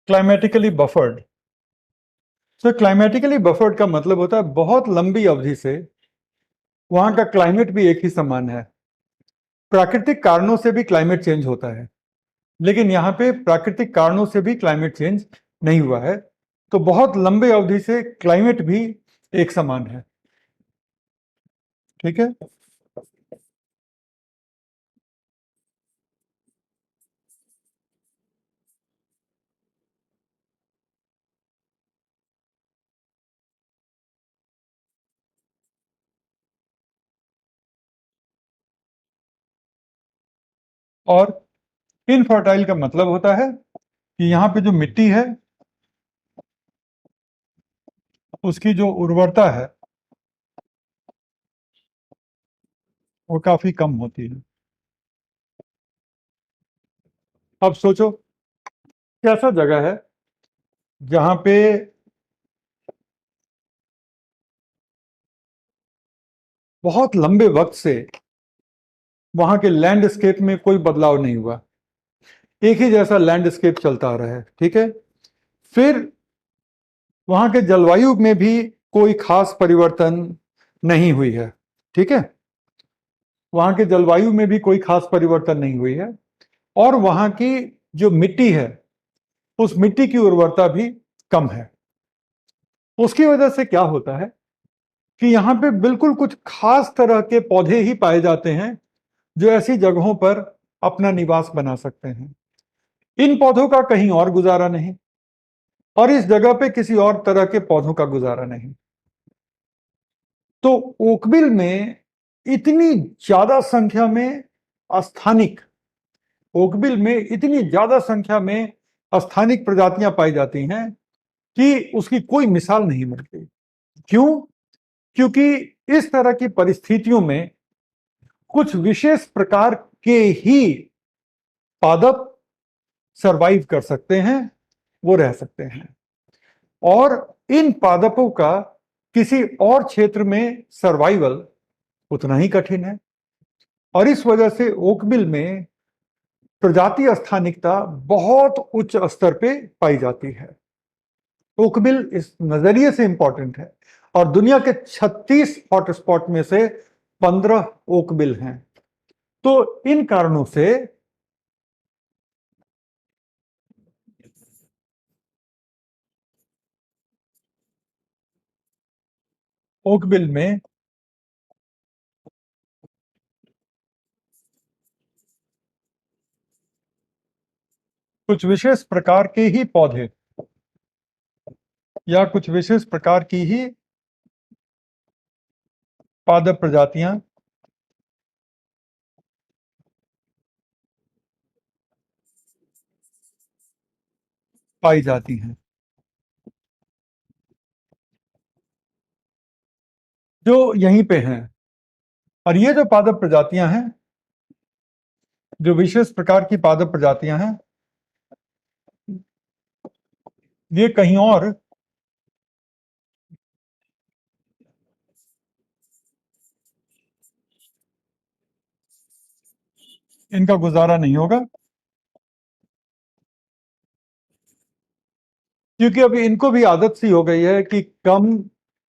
क्लाइमेटिकली बफर्ड। तो क्लाइमेटिकली बफर्ड का मतलब होता है बहुत लंबी अवधि से वहां का क्लाइमेट भी एक ही समान है। प्राकृतिक कारणों से भी क्लाइमेट चेंज होता है, लेकिन यहाँ पे प्राकृतिक कारणों से भी क्लाइमेट चेंज नहीं हुआ है। तो बहुत लंबे अवधि से क्लाइमेट भी एक समान है। ठीक है। और इनफर्टाइल का मतलब होता है कि यहाँ पे जो मिट्टी है उसकी जो उर्वरता है वो काफी कम होती है। अब सोचो कैसा जगह है जहां पे बहुत लंबे वक्त से वहां के लैंडस्केप में कोई बदलाव नहीं हुआ, एक ही जैसा लैंडस्केप चलता आ रहा है। ठीक है। फिर वहां के जलवायु में भी कोई खास परिवर्तन नहीं हुई है। ठीक है। वहां के जलवायु में भी कोई खास परिवर्तन नहीं हुई है। और वहां की जो मिट्टी है उस मिट्टी की उर्वरता भी कम है। उसकी वजह से क्या होता है कि यहाँ पे बिल्कुल कुछ खास तरह के पौधे ही पाए जाते हैं जो ऐसी जगहों पर अपना निवास बना सकते हैं। इन पौधों का कहीं और गुजारा नहीं, और इस जगह पे किसी और तरह के पौधों का गुजारा नहीं। तो ओकविल में इतनी ज्यादा संख्या में स्थानिक ओकविल में इतनी ज्यादा संख्या में स्थानिक प्रजातियां पाई जाती हैं कि उसकी कोई मिसाल नहीं मिलती। क्यों? क्योंकि इस तरह की परिस्थितियों में कुछ विशेष प्रकार के ही पादप सरवाइव कर सकते हैं, वो रह सकते हैं। और इन पादपों का किसी और क्षेत्र में सर्वाइवल उतना ही कठिन है। और इस वजह से ओकविल में प्रजाति स्थानिकता बहुत उच्च स्तर पे पाई जाती है। ओकविल इस नजरिए से इंपॉर्टेंट है, और दुनिया के 36 हॉटस्पॉट में से 15 ओकविल हैं। तो इन कारणों से ओकविल में कुछ विशेष प्रकार के ही पौधे या कुछ विशेष प्रकार की ही पादप प्रजातियां पाई जाती हैं, जो यहीं पे हैं। और ये जो पादप प्रजातियां हैं, जो विशेष प्रकार की पादप प्रजातियां हैं, ये कहीं और इनका गुजारा नहीं होगा, क्योंकि अभी इनको भी आदत सी हो गई है कि कम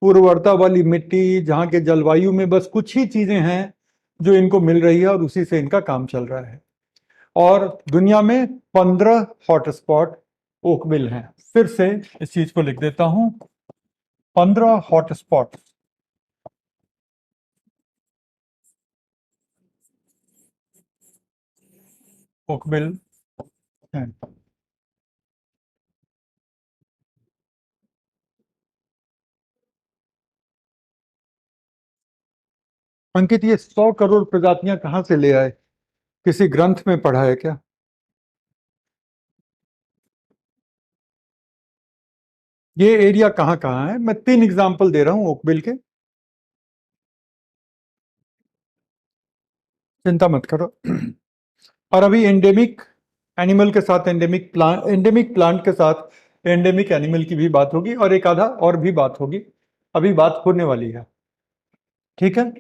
उर्वरता वाली मिट्टी, जहाँ के जलवायु में बस कुछ ही चीजें हैं जो इनको मिल रही है और उसी से इनका काम चल रहा है। और दुनिया में 15 हॉटस्पॉट ओकविल हैं। फिर से इस चीज को लिख देता हूं, 15 हॉटस्पॉट ओकविल हैं। अंकित, ये 100 करोड़ प्रजातियां कहाँ से ले आए? किसी ग्रंथ में पढ़ा है क्या? ये एरिया कहाँ कहाँ है? मैं 3 एग्जाम्पल दे रहा हूँ ओकविल के, चिंता मत करो। और अभी एंडेमिक एनिमल के साथ एंडेमिक प्लांट के साथ एंडेमिक एनिमल की भी बात होगी, और एक आधा और भी बात होगी, अभी बात होने वाली है। ठीक है।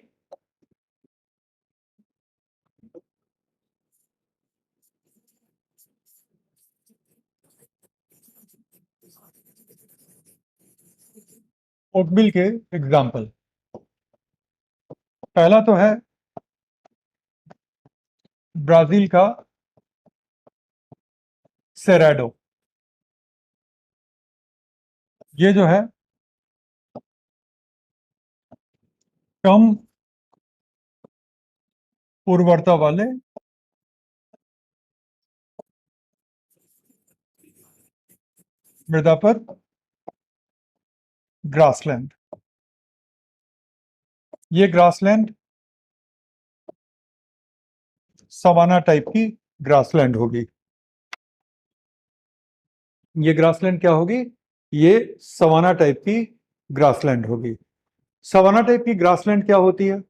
ओकविल के एग्जाम्पल, पहला तो है ब्राजील का सेराडो। ये जो है कम उर्वरता वाले मृदा पर ग्रासलैंड। ये ग्रासलैंड सवाना टाइप की ग्रासलैंड होगी। ये ग्रासलैंड क्या होगी? ये सवाना टाइप की ग्रासलैंड होगी। सवाना टाइप की ग्रासलैंड क्या होती है?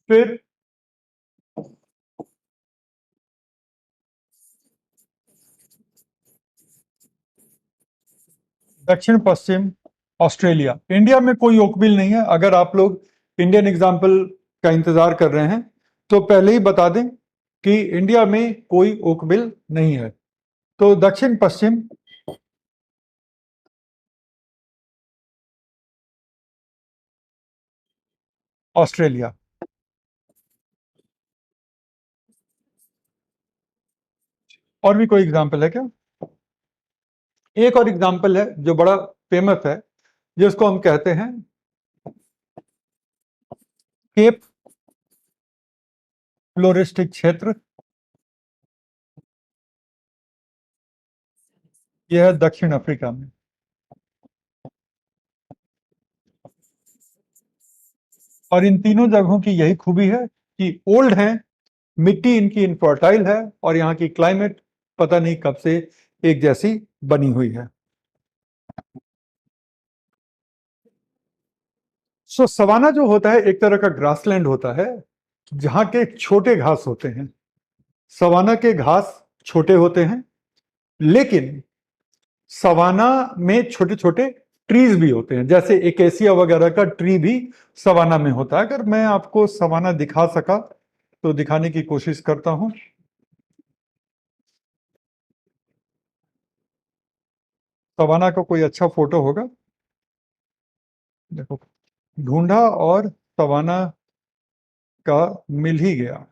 फिर दक्षिण पश्चिम ऑस्ट्रेलिया। इंडिया में कोई ओकबिल नहीं है। अगर आप लोग इंडियन एग्जाम्पल का इंतजार कर रहे हैं तो पहले ही बता दें कि इंडिया में कोई ओकबिल नहीं है। तो दक्षिण पश्चिम ऑस्ट्रेलिया। और भी कोई एग्जाम्पल है क्या? एक और एग्जाम्पल है जो बड़ा फेमस है, जिसको हम कहते हैं केप फ्लोरिस्टिक क्षेत्र। यह है दक्षिण अफ्रीका में। और इन तीनों जगहों की यही खूबी है कि ओल्ड हैं, मिट्टी इनकी इनफर्टाइल है, और यहाँ की क्लाइमेट पता नहीं कब से एक जैसी बनी हुई है। सो सवाना जो होता है एक तरह का ग्रासलैंड होता है जहां के छोटे घास होते हैं। सवाना के घास छोटे होते हैं, लेकिन सवाना में छोटे छोटे ट्रीज भी होते हैं, जैसे एकेसिया वगैरह का ट्री भी सवाना में होता है। अगर मैं आपको सवाना दिखा सका तो दिखाने की कोशिश करता हूं। सवाना का कोई अच्छा फोटो होगा? देखो, ढूंढा और सवाना का मिल ही गया।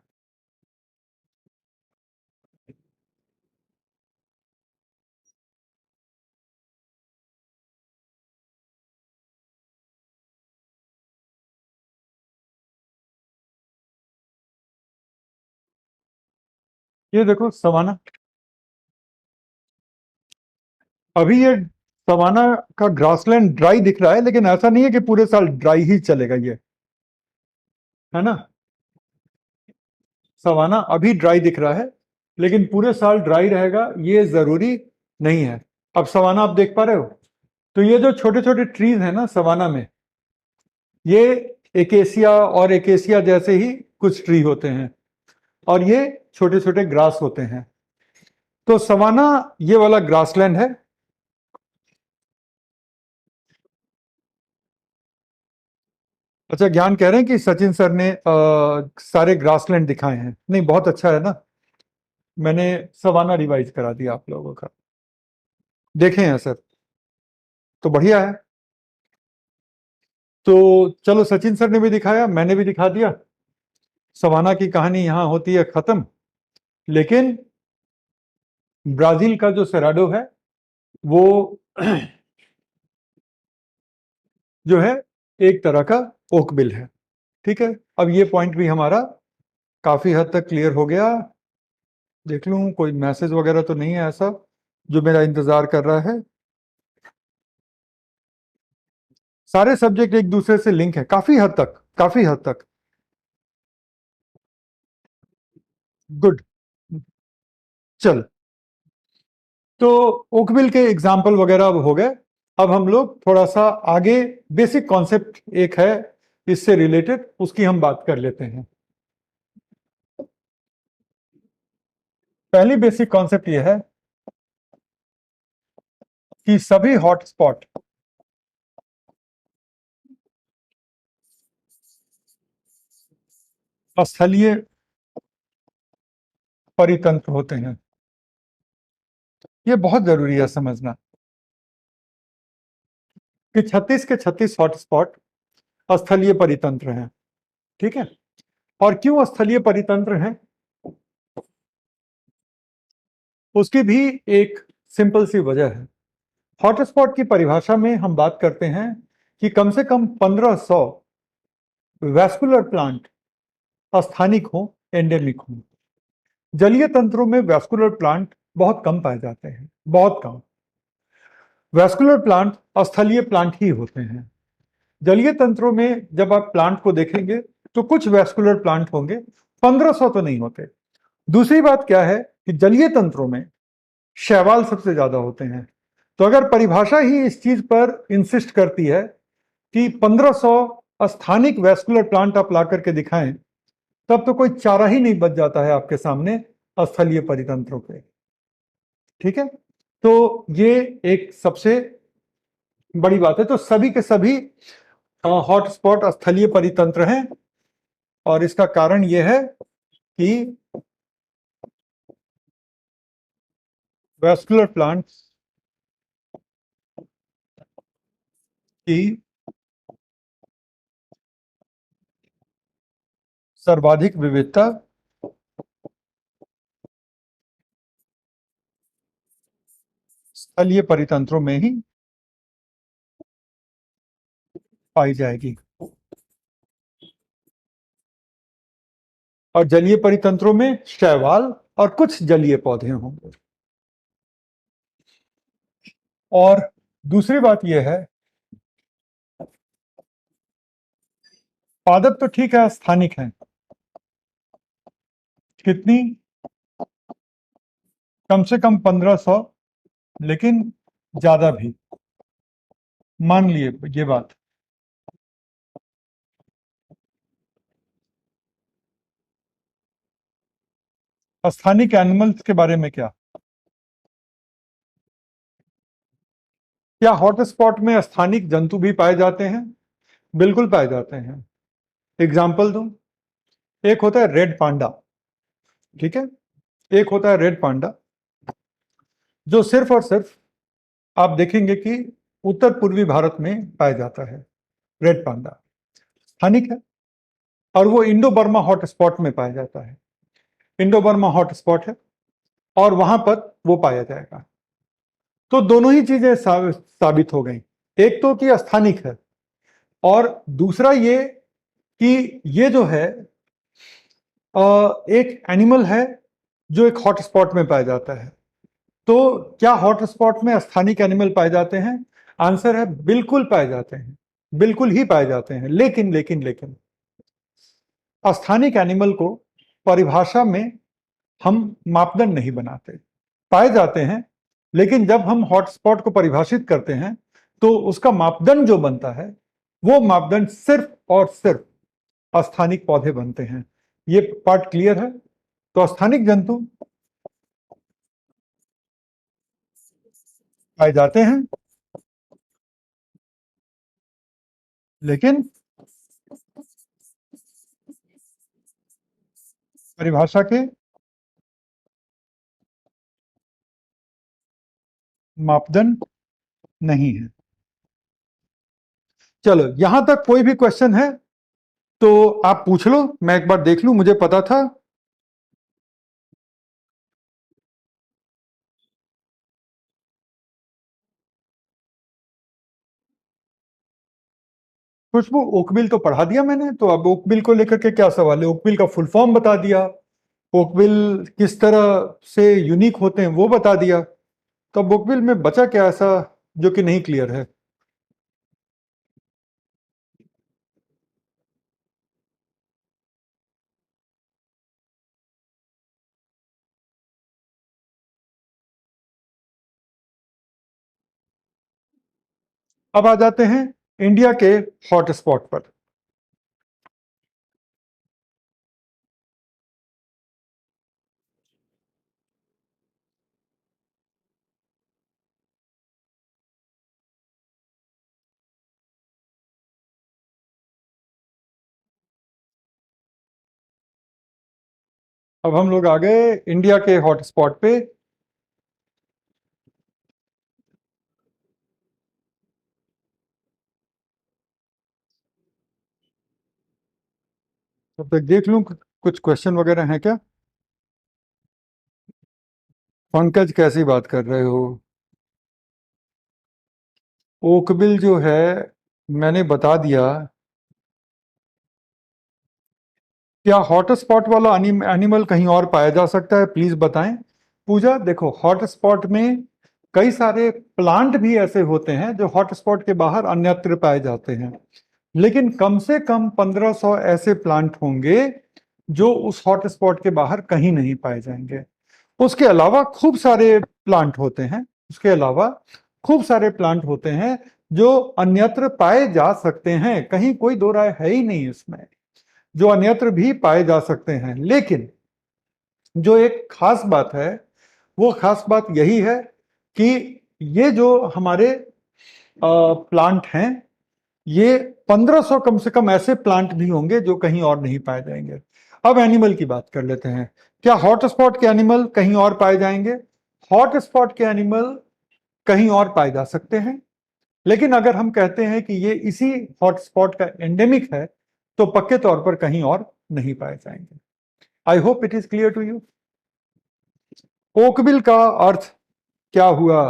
ये देखो सवाना। अभी ये सवाना का ग्रासलैंड ड्राई दिख रहा है, लेकिन ऐसा नहीं है कि पूरे साल ड्राई ही चलेगा ये, है ना। सवाना अभी ड्राई दिख रहा है, लेकिन पूरे साल ड्राई रहेगा ये जरूरी नहीं है। अब सवाना आप देख पा रहे हो, तो ये जो छोटे छोटे ट्रीज हैं ना सवाना में, ये एकेसिया और एकेसिया जैसे ही कुछ ट्री होते हैं, और ये छोटे छोटे ग्रास होते हैं। तो सवाना ये वाला ग्रासलैंड है। अच्छा, ज्ञान कह रहे हैं कि सचिन सर ने सारे ग्रासलैंड दिखाए हैं। नहीं, बहुत अच्छा है ना। मैंने सवाना रिवाइज करा दिया आप लोगों का। देखे हैं सर, तो बढ़िया है। तो चलो, सचिन सर ने भी दिखाया, मैंने भी दिखा दिया। सवाना की कहानी यहां होती है खत्म। लेकिन ब्राजील का जो सेराडो है वो जो है एक तरह का ओकबिल है। ठीक है, अब ये पॉइंट भी हमारा काफी हद तक क्लियर हो गया। देख लूं कोई मैसेज वगैरह तो नहीं है ऐसा जो मेरा इंतजार कर रहा है। सारे सब्जेक्ट एक दूसरे से लिंक है काफी हद तक, काफी हद तक। गुड। चल, तो ओकविल के एग्जाम्पल वगैरह अब हो गए। अब हम लोग थोड़ा सा आगे, बेसिक कॉन्सेप्ट एक है इससे रिलेटेड, उसकी हम बात कर लेते हैं। पहली बेसिक कॉन्सेप्ट यह है कि सभी हॉटस्पॉट स्थलीय परितंत्र होते हैं। ये बहुत जरूरी है समझना कि 36 के 36 हॉटस्पॉट स्थलीय परितंत्र हैं। ठीक है, और क्यों स्थलीय परितंत्र हैं उसकी भी एक सिंपल सी वजह है। हॉटस्पॉट की परिभाषा में हम बात करते हैं कि कम से कम 1500 वैस्कुलर प्लांट स्थानिक हो, एंडेमिक हो। जलीय तंत्रों में वैस्कुलर प्लांट बहुत कम पाए जाते हैं, बहुत कम। वैस्कुलर प्लांट स्थलीय प्लांट ही होते हैं। जलीय तंत्रों में जब आप प्लांट को देखेंगे तो कुछ वैस्कुलर प्लांट होंगे, 1500 तो नहीं होते। दूसरी बात क्या है कि जलीय तंत्रों में शैवाल सबसे ज्यादा होते हैं। तो अगर परिभाषा ही इस चीज पर इंसिस्ट करती है कि 1500 स्थानिक वैस्कुलर प्लांट आप ला करके दिखाएं, तब तो कोई चारा ही नहीं बच जाता है आपके सामने स्थलीय परितंत्रों पे। ठीक है, तो ये एक सबसे बड़ी बात है। तो सभी के सभी हॉटस्पॉट स्थलीय परितंत्र हैं, और इसका कारण यह है कि वैस्कुलर प्लांट्स की सर्वाधिक विविधता स्थलीय परितंत्रों में ही पाई जाएगी। और जलीय परितंत्रों में शैवाल और कुछ जलीय पौधे होंगे। और दूसरी बात यह है, पादप तो ठीक है, स्थानिक है। कितनी? कम से कम 1500, लेकिन ज्यादा भी। मान लिए ये बात। स्थानिक एनिमल्स के बारे में क्या? क्या हॉटस्पॉट में स्थानिक जंतु भी पाए जाते हैं? बिल्कुल पाए जाते हैं। एग्जाम्पल दूं, एक होता है रेड पांडा। ठीक है, एक होता है रेड पांडा, जो सिर्फ और सिर्फ आप देखेंगे कि उत्तर पूर्वी भारत में पाया जाता है। रेड पांडा स्थानिक है, और वो इंडो बर्मा हॉटस्पॉट में पाया जाता है। इंडो बर्मा हॉटस्पॉट है, और वहां पर वो पाया जाएगा। तो दोनों ही चीजें साबित हो गई। एक तो कि स्थानिक है, और दूसरा ये कि ये जो है एक एनिमल है जो एक हॉटस्पॉट में पाया जाता है। तो क्या हॉटस्पॉट में स्थानिक एनिमल पाए जाते हैं? आंसर है बिल्कुल पाए जाते हैं, बिल्कुल ही पाए जाते हैं। लेकिन लेकिन लेकिन स्थानिक एनिमल को परिभाषा में हम मापदंड नहीं बनाते। पाए जाते हैं, लेकिन जब हम हॉटस्पॉट को परिभाषित करते हैं तो उसका मापदंड जो बनता है, वो मापदंड सिर्फ और सिर्फ स्थानिक पौधे बनते हैं। ये पार्ट क्लियर है? तो स्थानिक जंतु पाए जाते हैं, लेकिन परिभाषा के मापदंड नहीं है। चलो, यहां तक कोई भी क्वेश्चन है तो आप पूछ लो, मैं एक बार देख लूं, मुझे पता था। खुशबू, ओकबिल तो पढ़ा दिया मैंने, तो अब ओकबिल को लेकर के क्या सवाल है? ओकबिल का फुल फॉर्म बता दिया, ओकबिल किस तरह से यूनिक होते हैं वो बता दिया। तो अब ओकबिल में बचा क्या ऐसा जो कि नहीं क्लियर है? अब आ जाते हैं इंडिया के हॉटस्पॉट पर। अब हम लोग आ गए इंडिया के हॉटस्पॉट पे। तब तक देख लूं कुछ क्वेश्चन वगैरह हैं क्या। पंकज कैसी बात कर रहे हो? ओकबिल जो है मैंने बता दिया। क्या हॉटस्पॉट वाला एनिमल कहीं और पाया जा सकता है, प्लीज बताएं। पूजा देखो, हॉटस्पॉट में कई सारे प्लांट भी ऐसे होते हैं जो हॉटस्पॉट के बाहर अन्यत्र पाए जाते हैं, लेकिन कम से कम 1500 ऐसे प्लांट होंगे जो उस हॉटस्पॉट के बाहर कहीं नहीं पाए जाएंगे। उसके अलावा खूब सारे प्लांट होते हैं, उसके अलावा खूब सारे प्लांट होते हैं जो अन्यत्र पाए जा सकते हैं, कहीं कोई दो राय है ही नहीं इसमें, जो अन्यत्र भी पाए जा सकते हैं। लेकिन जो एक खास बात है, वो खास बात यही है कि ये जो हमारे प्लांट हैं, ये 1500 कम से कम ऐसे प्लांट भी होंगे जो कहीं और नहीं पाए जाएंगे। अब एनिमल की बात कर लेते हैं। क्या हॉटस्पॉट के एनिमल कहीं और पाए जाएंगे? हॉटस्पॉट के एनिमल कहीं और पाए जा सकते हैं, लेकिन अगर हम कहते हैं कि ये इसी हॉटस्पॉट का एंडेमिक है, तो पक्के तौर पर कहीं और नहीं पाए जाएंगे। I hope it is clear to you. OCBIL का अर्थ क्या हुआ?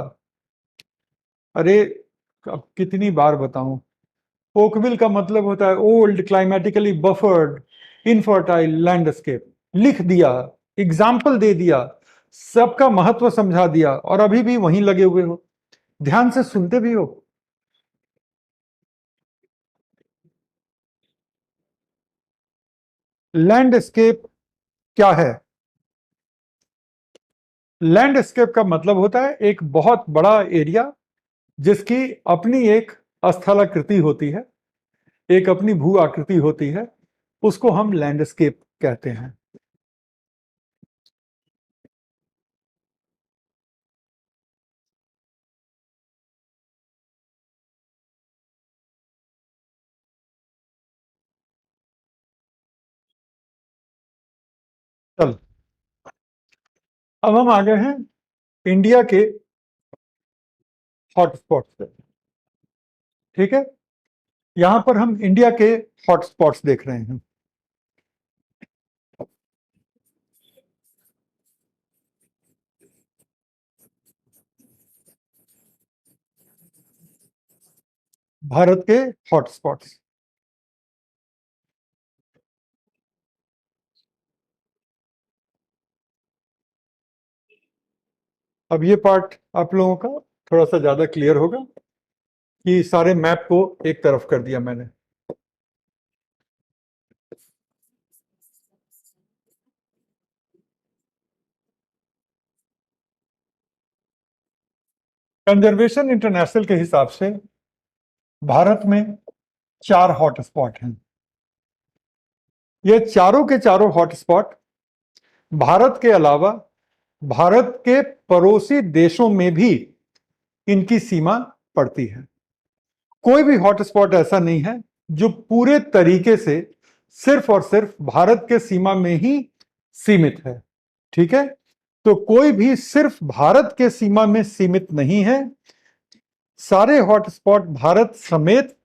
अरे, अब कितनी बार बताऊं। ओकविल का मतलब होता है old climatically buffered infertile landscape. लिख दिया, एग्जाम्पल दे दिया, सबका महत्व समझा दिया, और अभी भी वहीं लगे हुए हो, ध्यान से सुनते भी हो। लैंडस्केप क्या है? लैंडस्केप का मतलब होता है एक बहुत बड़ा एरिया जिसकी अपनी एक स्थलाकृति होती है, एक अपनी भू आकृति होती है, उसको हम लैंडस्केप कहते हैं। चल, अब हम आ गए हैं इंडिया के हॉटस्पॉट पे। ठीक है, यहां पर हम इंडिया के हॉटस्पॉट्स देख रहे हैं। भारत के हॉटस्पॉट्स। अब ये पार्ट आप लोगों का थोड़ा सा ज्यादा क्लियर होगा कि सारे मैप को एक तरफ कर दिया मैंने। कंजर्वेशन इंटरनेशनल के हिसाब से भारत में 4 हॉटस्पॉट हैं। ये चारों के चारों हॉटस्पॉट भारत के अलावा भारत के पड़ोसी देशों में भी इनकी सीमा पड़ती है। कोई भी हॉटस्पॉट ऐसा नहीं है जो पूरे तरीके से सिर्फ और सिर्फ भारत के सीमा में ही सीमित है। ठीक है, तो कोई भी सिर्फ भारत के सीमा में सीमित नहीं है, सारे हॉटस्पॉट भारत समेत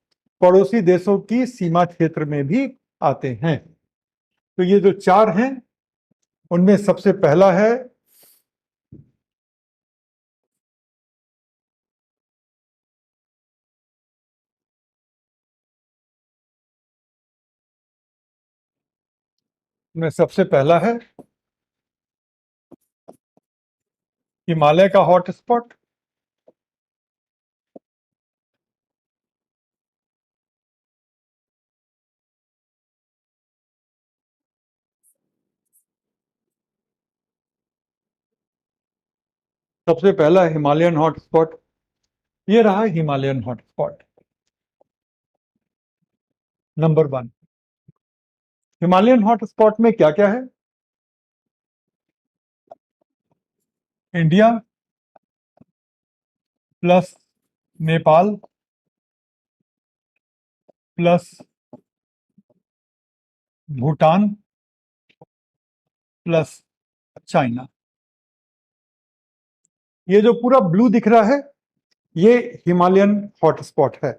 पड़ोसी देशों की सीमा क्षेत्र में भी आते हैं। तो ये जो 4 हैं, उनमें सबसे पहला है में सबसे पहला है हिमालय का हॉटस्पॉट। सबसे पहला हिमालयन हॉटस्पॉट, ये रहा Himalayan hotspot number 1। Himalayan hotspot में क्या क्या है? India plus Nepal plus Bhutan plus China. ये जो पूरा ब्लू दिख रहा है, ये हिमालयन हॉटस्पॉट है।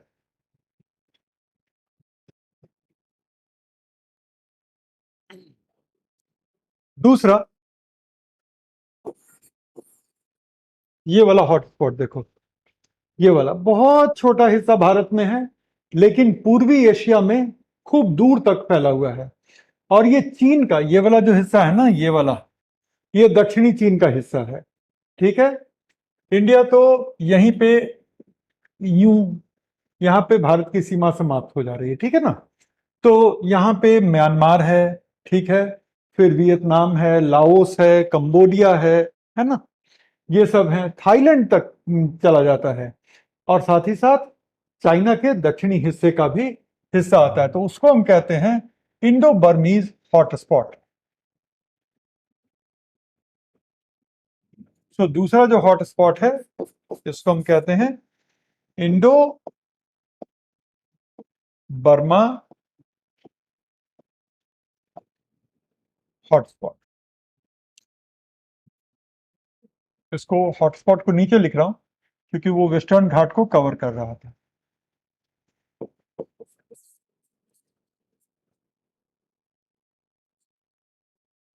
दूसरा, ये वाला हॉटस्पॉट देखो, ये वाला बहुत छोटा हिस्सा भारत में है, लेकिन पूर्वी एशिया में खूब दूर तक फैला हुआ है। और ये चीन का ये वाला जो हिस्सा है ना, ये वाला, ये दक्षिणी चीन का हिस्सा है। ठीक है। इंडिया तो यहीं पे, यूं, यहाँ पे भारत की सीमा समाप्त हो जा रही है, ठीक है ना। तो यहाँ पे म्यांमार है, ठीक है, फिर वियतनाम है, लाओस है, कंबोडिया है ना, ये सब हैं, थाईलैंड तक चला जाता है। और साथ ही साथ चाइना के दक्षिणी हिस्से का भी हिस्सा आता है, तो उसको हम कहते हैं इंडो बर्मीज हॉटस्पॉट। तो दूसरा जो हॉटस्पॉट है, इसको हम कहते हैं इंडो बर्मा हॉटस्पॉट। इसको हॉटस्पॉट को नीचे लिख रहा हूं क्योंकि वो वेस्टर्न घाट को कवर कर रहा था।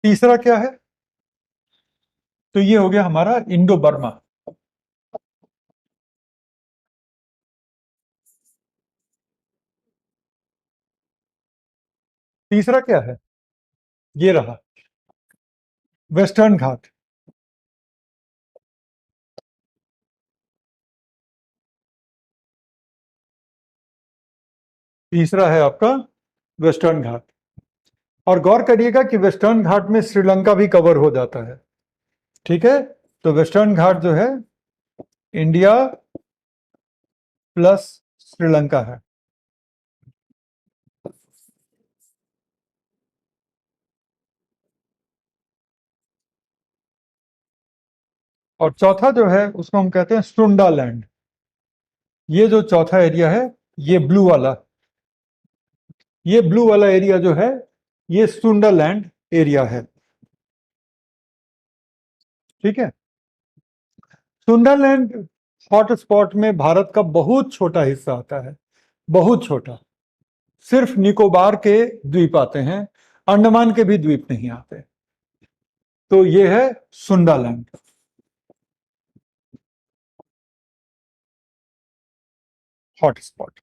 तीसरा क्या है, तो ये हो गया हमारा इंडो बर्मा। तीसरा क्या है, ये रहा वेस्टर्न घाट। तीसरा है आपका वेस्टर्न घाट। और गौर करिएगा कि वेस्टर्न घाट में श्रीलंका भी कवर हो जाता है, ठीक है। तो वेस्टर्न घाट जो है इंडिया प्लस श्रीलंका है। और चौथा जो है उसको हम कहते हैं सुंडा लैंड। ये जो चौथा एरिया है, ये ब्लू वाला, ये ब्लू वाला एरिया जो है, ये सुंडा लैंड एरिया है, ठीक है। सुंदरलैंड हॉटस्पॉट में भारत का बहुत छोटा हिस्सा आता है, बहुत छोटा। सिर्फ निकोबार के द्वीप आते हैं, अंडमान के भी द्वीप नहीं आते। तो ये है सुंडालैंड हॉटस्पॉट।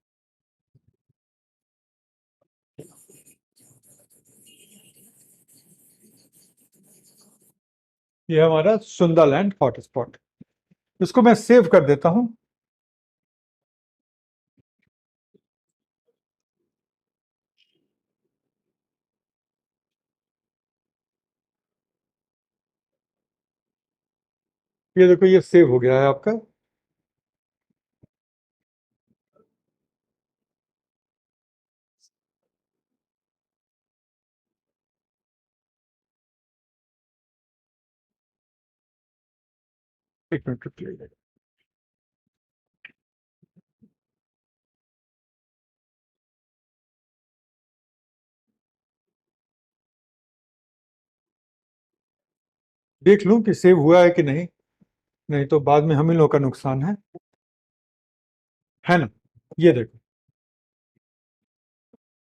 ये हमारा सुंदालैंड हॉटस्पॉट। इसको मैं सेव कर देता हूं। ये देखो, ये सेव हो गया है आपका। एक मिनट रुकिए। देख लूं कि सेव हुआ है कि नहीं, नहीं तो बाद में हम ही लोगों का नुकसान है ना। ये देखो,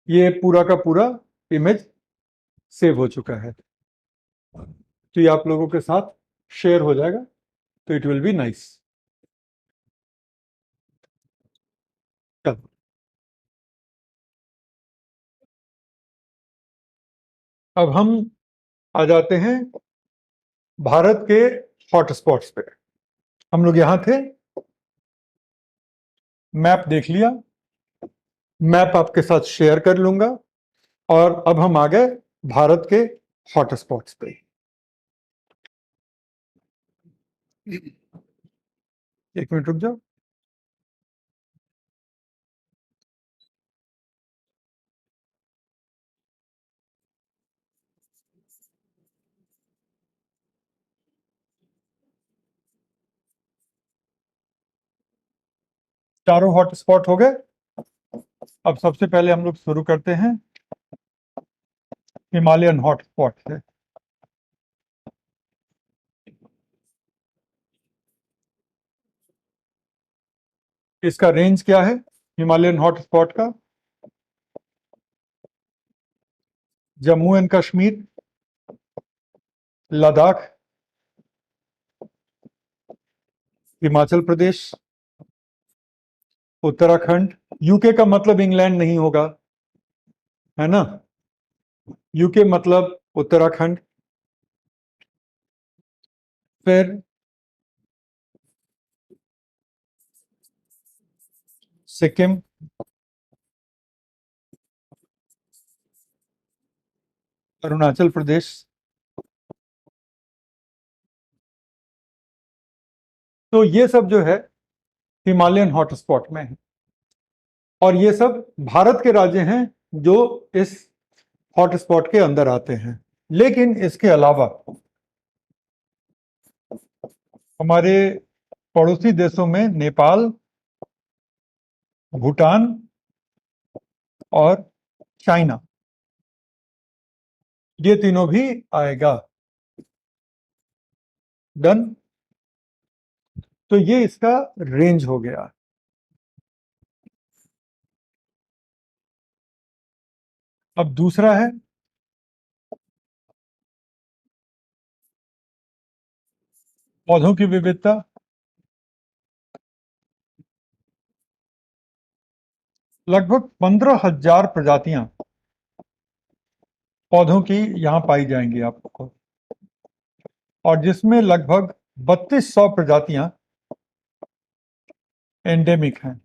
ये पूरा का पूरा इमेज सेव हो चुका है। तो ये आप लोगों के साथ शेयर हो जाएगा, तो इट विल बी नाइस। चलो, अब हम आ जाते हैं भारत के हॉटस्पॉट्स पे। हम लोग यहां थे, मैप देख लिया, मैप आपके साथ शेयर कर लूंगा। और अब हम आ गए भारत के हॉटस्पॉट्स पे। एक मिनट रुक जाओ। चारों हॉटस्पॉट हो गए। अब सबसे पहले हम लोग शुरू करते हैं हिमालयन हॉटस्पॉट से। इसका रेंज क्या है हिमालयन हॉटस्पॉट का? जम्मू एंड कश्मीर, लद्दाख, हिमाचल प्रदेश, उत्तराखंड। यूके का मतलब इंग्लैंड नहीं होगा, है ना। यूके मतलब उत्तराखंड। फिर सिक्किम, अरुणाचल प्रदेश। तो ये सब जो है हिमालयन हॉटस्पॉट में है, और ये सब भारत के राज्य हैं जो इस हॉटस्पॉट के अंदर आते हैं। लेकिन इसके अलावा हमारे पड़ोसी देशों में नेपाल, भूटान और चाइना, ये तीनों भी आएगा। डन। तो ये इसका रेंज हो गया। अब दूसरा है पौधों की विविधता। लगभग 15,000 प्रजातियां पौधों की यहां पाई जाएंगी आपको, और जिसमें लगभग 3200 प्रजातियां एंडेमिक हैं।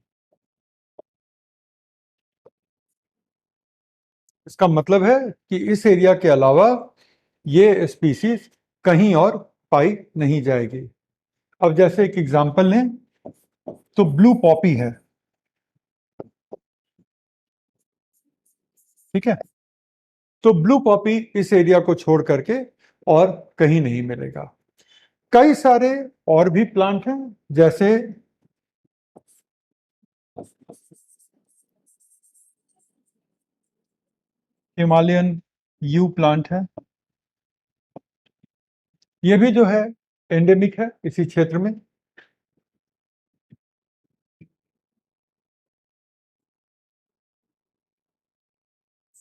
इसका मतलब है कि इस एरिया के अलावा ये स्पीसीज कहीं और पाई नहीं जाएगी। अब जैसे एक एग्जांपल लें तो ब्लू पॉपी है, ठीक है। तो ब्लू पॉपी इस एरिया को छोड़ करके और कहीं नहीं मिलेगा। कई सारे और भी प्लांट हैं, जैसे हिमालयन यू प्लांट है, ये भी जो है एंडेमिक है इसी क्षेत्र में।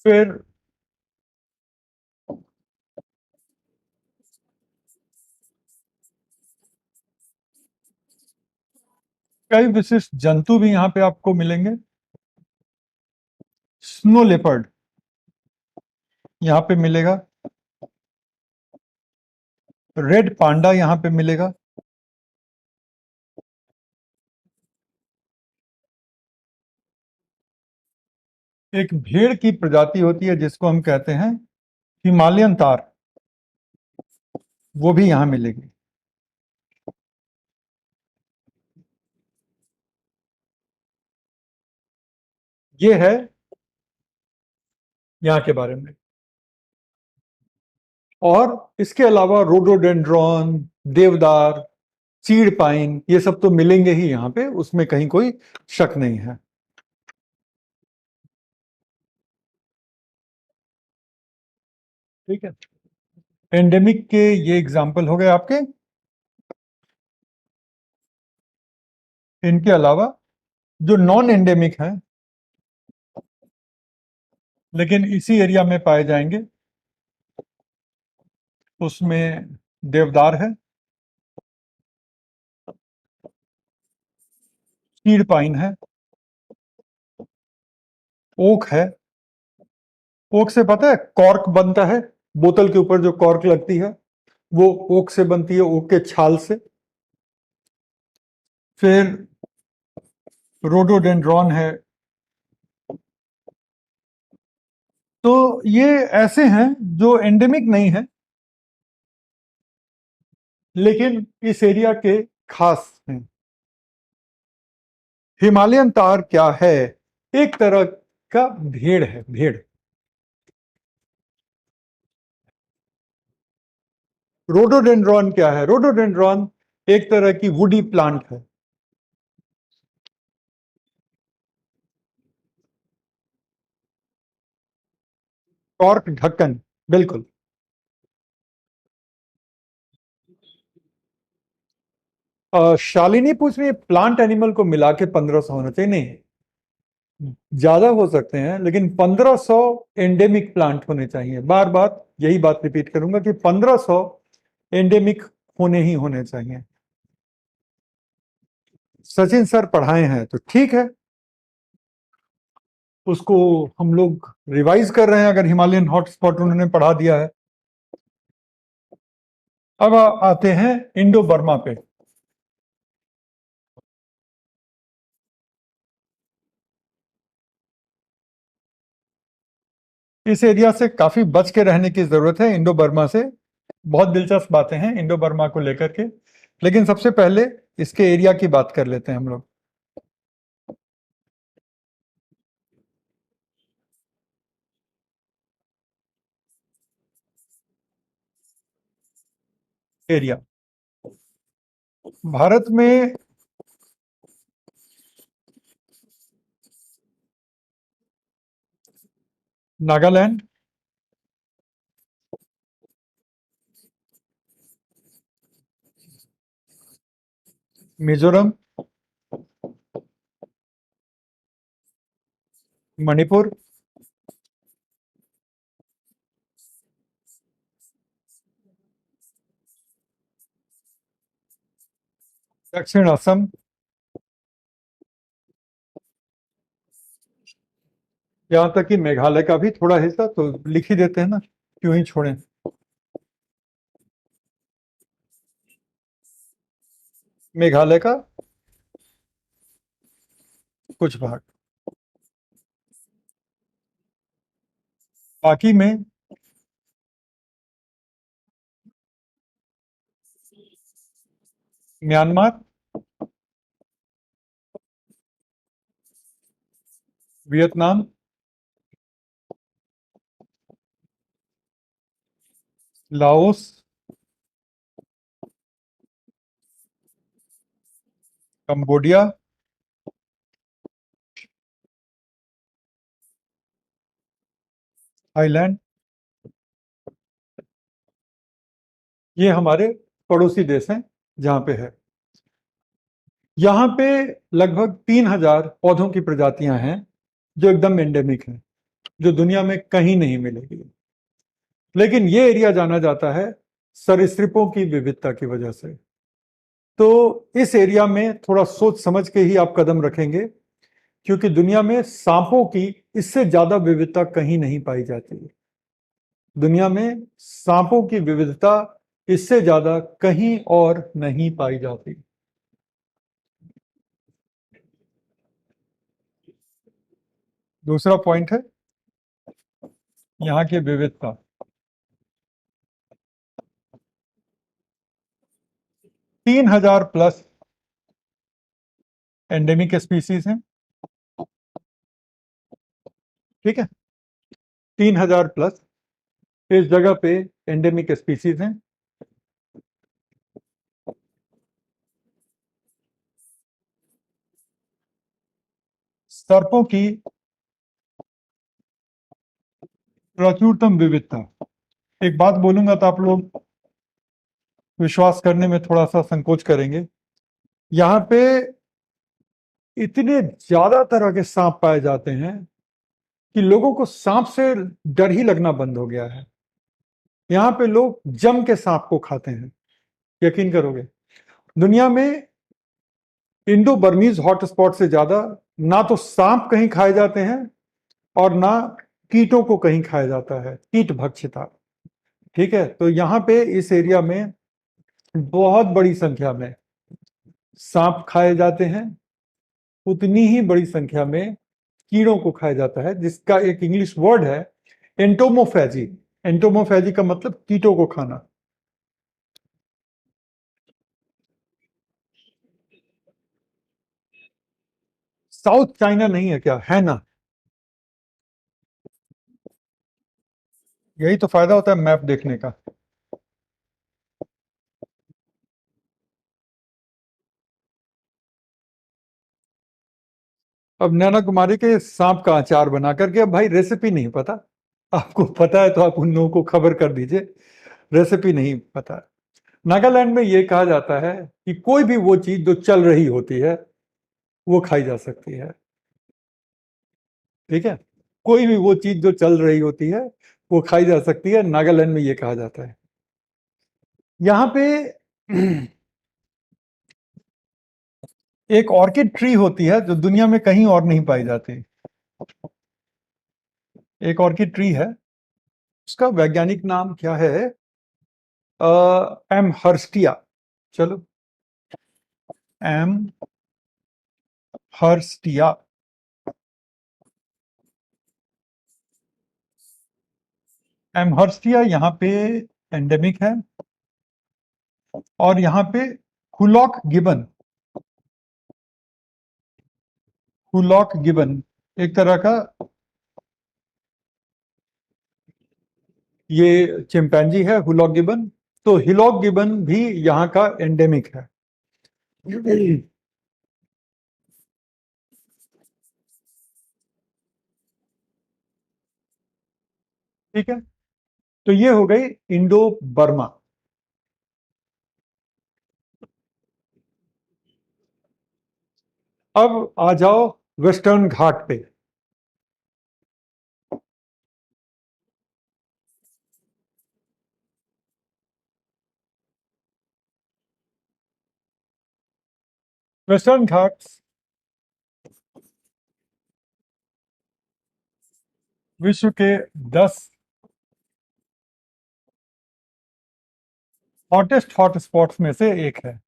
फिर कई विशिष्ट जंतु भी यहाँ पे आपको मिलेंगे। स्नो लेपर्ड यहाँ पे मिलेगा, रेड पांडा यहाँ पे मिलेगा, एक भेड़ की प्रजाति होती है जिसको हम कहते हैं हिमालयन तार, वो भी यहाँ मिलेगी। ये है यहाँ के बारे में। और इसके अलावा रोडोडेंड्रॉन, देवदार, चीड़ पाइन, ये सब तो मिलेंगे ही यहाँ पे, उसमें कहीं कोई शक नहीं है। ठीक है। एंडेमिक के ये एग्जाम्पल हो गए आपके। इनके अलावा जो नॉन एंडेमिक हैं लेकिन इसी एरिया में पाए जाएंगे, उसमें देवदार है, चीड़ पाइन है, ओक है। ओक से पता है कॉर्क बनता है, बोतल के ऊपर जो कॉर्क लगती है वो ओक से बनती है, ओक के छाल से। फिर रोडोडेंड्रॉन है। तो ये ऐसे हैं जो एंडेमिक नहीं है लेकिन इस एरिया के खास हैं। हिमालयन तार क्या है? एक तरह का भेड़ है, भेड़। रोडोडेंड्रॉन क्या है? रोडोडेंड्रॉन एक तरह की वुडी प्लांट है। कॉर्क ढक्कन, बिल्कुल। शालिनी पूछ रही है प्लांट एनिमल को मिला के 1500 होना चाहिए। नहीं, ज्यादा हो सकते हैं लेकिन 1500 एंडेमिक प्लांट होने चाहिए। बार बार यही बात रिपीट करूंगा कि 1500 एंडेमिक होने ही होने चाहिए। सचिन सर पढ़ाए हैं तो ठीक है, उसको हम लोग रिवाइज कर रहे हैं अगर हिमालयन हॉटस्पॉट उन्होंने पढ़ा दिया है। अब आते हैं इंडो बर्मा पे। इस एरिया से काफी बच के रहने की जरूरत है, इंडो बर्मा से। बहुत दिलचस्प बातें हैं इंडो बर्मा को लेकर के, लेकिन सबसे पहले इसके एरिया की बात कर लेते हैं हम लोग। एरिया भारत में नागालैंड, मिजोरम, मणिपुर, दक्षिण असम, यहाँ तक कि मेघालय का भी थोड़ा हिस्सा तो लिख ही देते हैं ना, क्यों ही छोड़ें। मेघालय का कुछ भाग, बाकी में Myanmar, Vietnam, Laos, Cambodia, Thailand, ये हमारे पड़ोसी देश हैं जहां पे है। यहाँ पे लगभग 3,000 पौधों की प्रजातियां हैं जो एकदम एंडेमिक हैं, जो दुनिया में कहीं नहीं मिलेगी। लेकिन ये एरिया जाना जाता है सरीसृपों की विविधता की वजह से। तो इस एरिया में थोड़ा सोच समझ के ही आप कदम रखेंगे, क्योंकि दुनिया में सांपों की इससे ज्यादा विविधता कहीं नहीं पाई जाती है। दुनिया में सांपों की विविधता इससे ज्यादा कहीं और नहीं पाई जाती। दूसरा पॉइंट है यहाँ की विविधता। 3,000 प्लस एंडेमिक स्पीसीज हैं, ठीक है। 3,000 प्लस इस जगह पे एंडेमिक स्पीसीज हैं। सर्पों की प्रचुरतम विविधता। एक बात बोलूंगा तो आप लोग विश्वास करने में थोड़ा सा संकोच करेंगे। यहाँ पे इतने ज्यादा तरह के सांप पाए जाते हैं कि लोगों को सांप से डर ही लगना बंद हो गया है। यहाँ पे लोग जम के सांप को खाते हैं, यकीन करोगे। दुनिया में इंडो बर्मीज हॉटस्पॉट से ज्यादा ना तो सांप कहीं खाए जाते हैं और ना कीटों को कहीं खाया जाता है, कीट भक्षिता। ठीक है, तो यहाँ पे इस एरिया में बहुत बड़ी संख्या में सांप खाए जाते हैं, उतनी ही बड़ी संख्या में कीड़ों को खाया जाता है, जिसका एक इंग्लिश वर्ड है एंटोमोफेजी। एंटोमोफेजी का मतलब कीटों को खाना। साउथ चाइना नहीं है क्या, है ना। यही तो फायदा होता है मैप देखने का। अब नैना कुमारी के सांप का अचार बना करके, अब भाई रेसिपी नहीं पता, आपको पता है तो आप उन लोगों को खबर कर दीजिए, रेसिपी नहीं पता। नागालैंड में यह कहा जाता है कि कोई भी वो चीज जो चल रही होती है वो खाई जा सकती है, ठीक है। कोई भी वो चीज जो चल रही होती है वो खाई जा सकती है, नागालैंड में ये कहा जाता है। यहां पे एक ऑर्किड ट्री होती है जो दुनिया में कहीं और नहीं पाई जाती। एक ऑर्किड ट्री है, उसका वैज्ञानिक नाम क्या है? एम हर्स्टिया। चलो, एम हर्स्टिया। एम हर्स्टिया यहाँ पे एंडेमिक है। और यहाँ पे हुलॉक गिबन, हुलॉक गिबन एक तरह का ये चिंपैंजी है, हुलॉक गिबन। तो हिलॉक गिबन भी यहाँ का एंडेमिक है। ठीक है, तो ये हो गई इंडो बर्मा। अब आ जाओ वेस्टर्न घाट पे। वेस्टर्न घाट विश्व के 10 हॉटेस्ट हॉटस्पॉट्स में से एक है।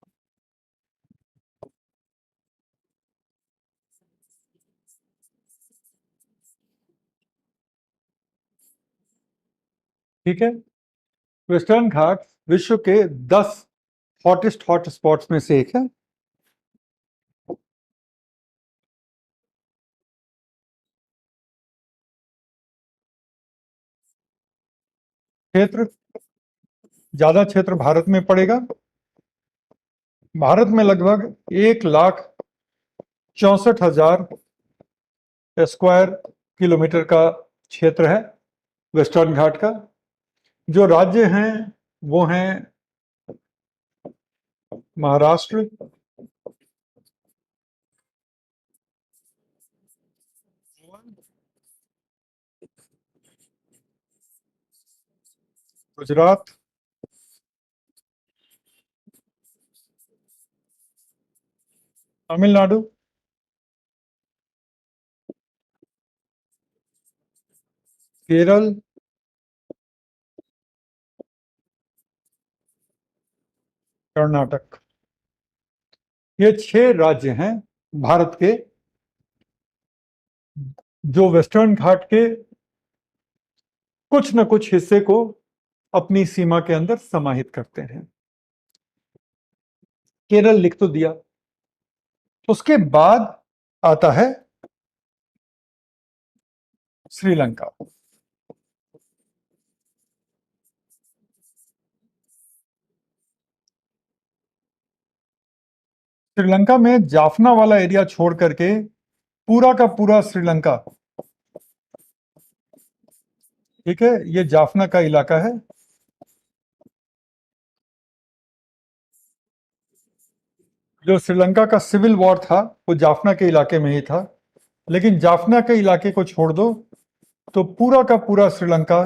ठीक है, वेस्टर्न घाट विश्व के 10 हॉटेस्ट हॉटस्पॉट्स में से एक है। क्षेत्र, ज्यादा क्षेत्र भारत में पड़ेगा। भारत में लगभग 1,64,000 स्क्वायर किलोमीटर का क्षेत्र है वेस्टर्न घाट का। जो राज्य हैं वो हैं महाराष्ट्र, गुजरात, तमिलनाडु, केरल, कर्नाटक। ये 6 राज्य हैं भारत के जो वेस्टर्न घाट के कुछ न कुछ हिस्से को अपनी सीमा के अंदर समाहित करते हैं। केरल लिख तो दिया। उसके बाद आता है श्रीलंका। श्रीलंका में जाफना वाला एरिया छोड़ करके पूरा का पूरा श्रीलंका, ठीक है, ये जाफना का इलाका है। जो श्रीलंका का सिविल वॉर था वो जाफना के इलाके में ही था। लेकिन जाफना के इलाके को छोड़ दो तो पूरा का पूरा श्रीलंका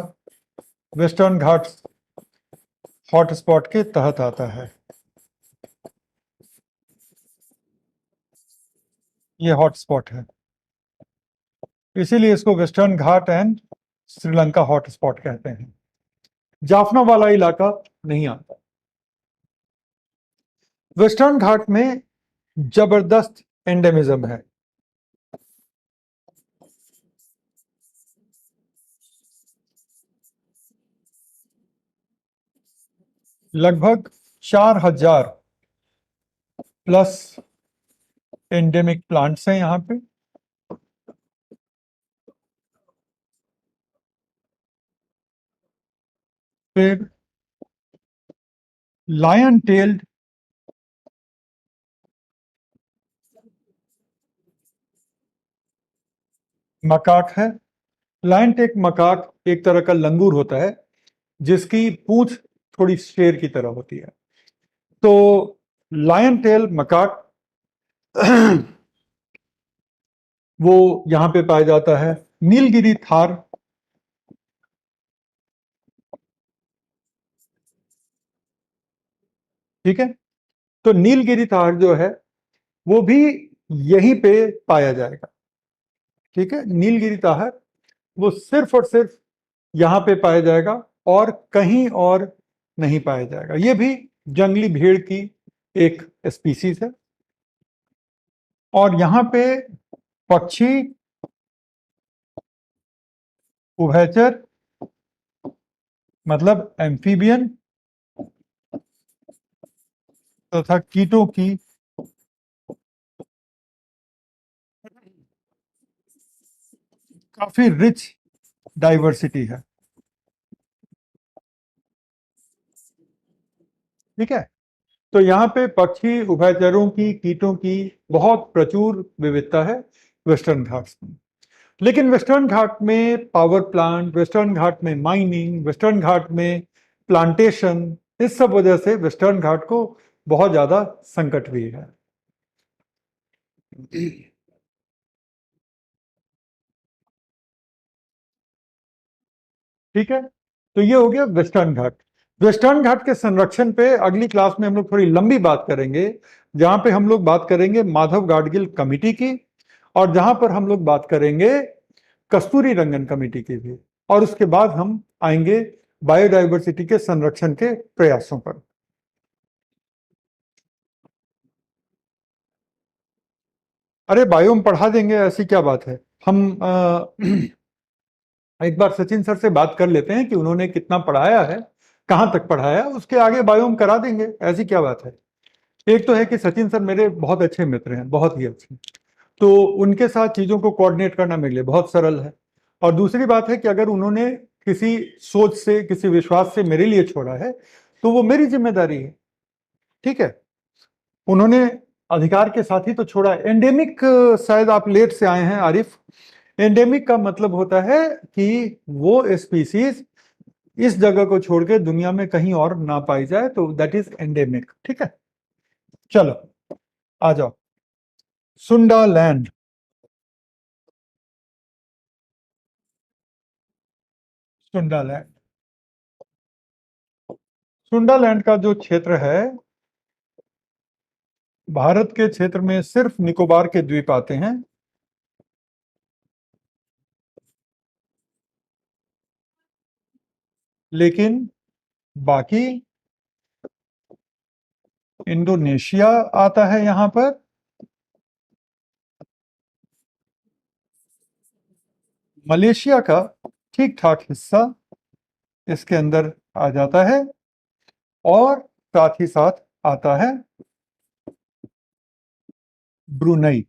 वेस्टर्न घाट्स हॉटस्पॉट के तहत आता है। ये हॉटस्पॉट है, इसीलिए इसको western Ghat and Sri Lanka hotspot कहते हैं। जाफना वाला इलाका नहीं आता। वेस्टर्न घाट में जबरदस्त एंडेमिज्म है। लगभग 4,000 प्लस एंडेमिक प्लांट्स हैं यहाँ पे। फिर लायन टेल्ड मकाक है। लायन टेक मकाक एक तरह का लंगूर होता है जिसकी पूंछ थोड़ी शेर की तरह होती है। तो लायन टेल मकाक वो यहां पे पाया जाता है। नीलगिरी थार, ठीक है। तो नीलगिरी ताहर जो है वो भी यहीं पे पाया जाएगा। ठीक है, नीलगिरी ताहर वो सिर्फ और सिर्फ यहां पे पाया जाएगा और कहीं और नहीं पाया जाएगा। ये भी जंगली भेड़ की एक स्पीसीज है। और यहां पे पक्षी, उभयचर मतलब एम्फीबियन तथा कीटों की काफी रिच डाइवर्सिटी है। ठीक है, तो यहाँ पे पक्षी, उभयचरों की, कीटों की बहुत प्रचुर विविधता है वेस्टर्न घाट्स में। लेकिन वेस्टर्न घाट में पावर प्लांट, वेस्टर्न घाट में माइनिंग, वेस्टर्न घाट में प्लांटेशन, इस सब वजह से वेस्टर्न घाट को बहुत ज्यादा संकट भी है। ठीक है, तो ये हो गया वेस्टर्न घाट। वेस्टर्न घाट के संरक्षण पे अगली क्लास में हम लोग थोड़ी लंबी बात करेंगे, जहां पे हम लोग बात करेंगे माधव गाडगिल कमेटी की, और जहां पर हम लोग बात करेंगे कस्तूरी रंगन कमेटी की भी। और उसके बाद हम आएंगे बायोडायवर्सिटी के संरक्षण के प्रयासों पर। अरे बायोम पढ़ा देंगे, ऐसी क्या बात है। हम एक बार सचिन सर से बात कर लेते हैं कि उन्होंने कितना पढ़ाया है, कहाँ तक पढ़ाया है, उसके आगे बायोम करा देंगे, ऐसी क्या बात है। एक तो है कि सचिन सर मेरे बहुत अच्छे मित्र हैं, बहुत ही अच्छे, तो उनके साथ चीज़ों को कोऑर्डिनेट करना मेरे लिए बहुत सरल है। और दूसरी बात है कि अगर उन्होंने किसी सोच से, किसी विश्वास से मेरे लिए छोड़ा है, तो वो मेरी जिम्मेदारी है। ठीक है, उन्होंने अधिकार के साथ ही तो छोड़ा है। एंडेमिक, शायद आप लेट से आए हैं आरिफ। एंडेमिक का मतलब होता है कि वो स्पीसीज इस जगह को छोड़ के दुनिया में कहीं और ना पाई जाए, तो दैट इज एंडेमिक। ठीक है, चलो आ जाओ। सुंडा लैंड। सुंडा लैंड, सुंडा लैंड का जो क्षेत्र है, भारत के क्षेत्र में सिर्फ निकोबार के द्वीप आते हैं। लेकिन बाकी इंडोनेशिया आता है यहां पर, मलेशिया का ठीक ठाक हिस्सा इसके अंदर आ जाता है, और साथ ही साथ आता है ब्रुनई।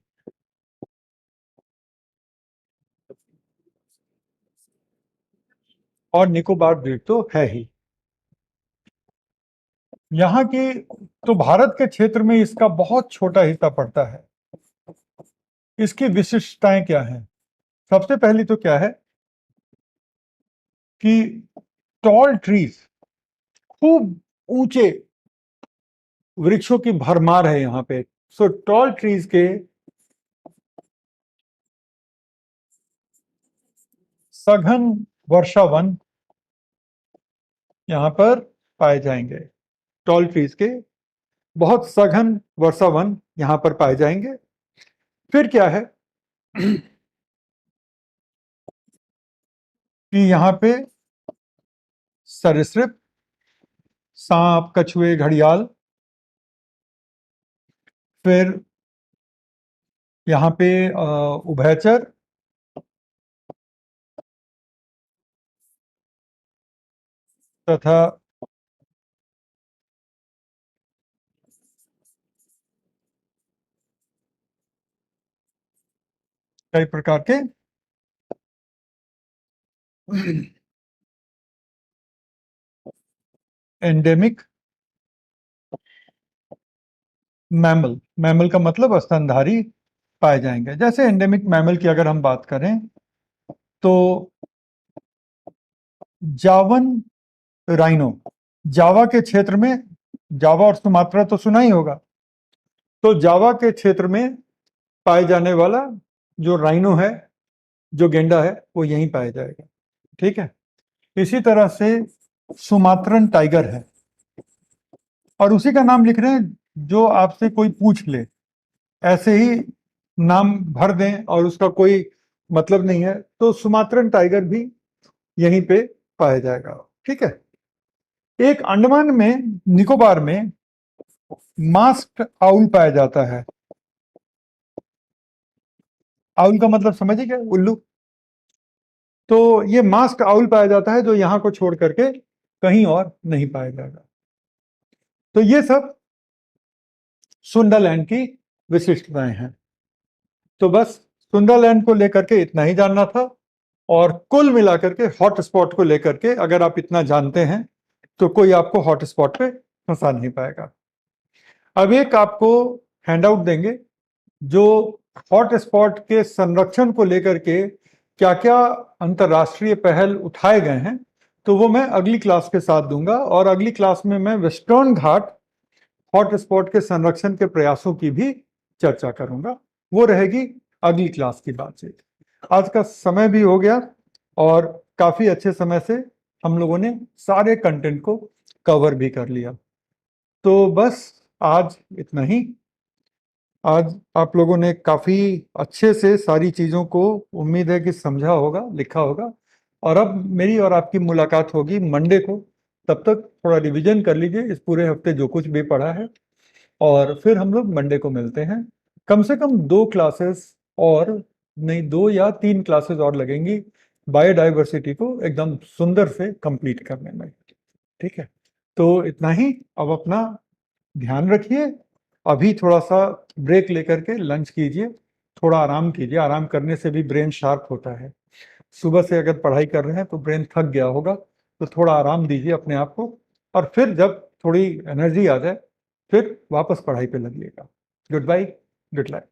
और निकोबार द्वीप तो है ही यहाँ की। तो भारत के क्षेत्र में इसका बहुत छोटा हिस्सा पड़ता है। इसकी विशिष्टताएं क्या हैं? सबसे पहली तो क्या है कि टॉल ट्रीज, खूब ऊंचे वृक्षों की भरमार है यहाँ पे। सो टॉल ट्रीज के सघन वर्षावन यहाँ पर पाए जाएंगे। टॉल ट्रीज के बहुत सघन वर्षावन यहाँ पर पाए जाएंगे। फिर क्या है कि यहाँ पे सरीसृप, सांप, कछुए, घड़ियाल, फिर यहाँ पे उभयचर, तथा कई प्रकार के एंडेमिक मैमल, मैमल का मतलब स्तनधारी, पाए जाएंगे। जैसे एंडेमिक मैमल की अगर हम बात करें तो जावन राइनो, जावा के क्षेत्र में, जावा और सुमात्रा तो सुना ही होगा, तो जावा के क्षेत्र में पाए जाने वाला जो राइनो है, जो गेंडा है, वो यहीं पाया जाएगा। ठीक है, इसी तरह से सुमात्रन टाइगर है, और उसी का नाम लिख रहे हैं जो आपसे कोई पूछ ले, ऐसे ही नाम भर दें और उसका कोई मतलब नहीं है, तो सुमात्रन टाइगर भी यहीं पे पाया जाएगा। ठीक है। एक अंडमान में, निकोबार में मास्क आउल पाया जाता है। आउल का मतलब समझिए क्या, उल्लू। तो ये मास्क आउल पाया जाता है जो यहां को छोड़ करके कहीं और नहीं पाया जाएगा। तो ये सब सुंदरलैंड की विशिष्टताएं हैं। तो बस सुंदरलैंड को लेकर के इतना ही जानना था। और कुल मिलाकर के हॉट स्पॉट को लेकर के अगर आप इतना जानते हैं तो कोई आपको हॉट स्पॉट पे फंसा नहीं पाएगा। अब एक आपको हैंडआउट देंगे जो हॉट स्पॉट के संरक्षण को लेकर के क्या क्या अंतर्राष्ट्रीय पहल उठाए गए हैं, तो वो मैं अगली क्लास के साथ दूंगा। और अगली क्लास में मैं वेस्टर्न घाट हॉट स्पॉट के संरक्षण के प्रयासों की भी चर्चा करूंगा। वो रहेगी अगली क्लास की बातचीत। आज का समय भी हो गया और काफी अच्छे समय से हम लोगों ने सारे कंटेंट को कवर भी कर लिया। तो बस आज इतना ही। आज आप लोगों ने काफी अच्छे से सारी चीजों को, उम्मीद है कि समझा होगा, लिखा होगा। और अब मेरी और आपकी मुलाकात होगी मंडे को। तब तक थोड़ा रिवीजन कर लीजिए इस पूरे हफ्ते जो कुछ भी पढ़ा है, और फिर हम लोग मंडे को मिलते हैं। कम से कम 2 क्लासेस और, नहीं 2 या 3 क्लासेस और लगेंगी बायोडाइवर्सिटी को एकदम सुंदर से कंप्लीट करने में। ठीक है। तो इतना ही। अब अपना ध्यान रखिए। अभी थोड़ा सा ब्रेक लेकर के लंच कीजिए, थोड़ा आराम कीजिए। आराम करने से भी ब्रेन शार्प होता है। सुबह से अगर पढ़ाई कर रहे हैं तो ब्रेन थक गया होगा, तो थोड़ा आराम दीजिए अपने आप को। और फिर जब थोड़ी एनर्जी आ जाए फिर वापस पढ़ाई पे लगिएगा। Good bye, good life.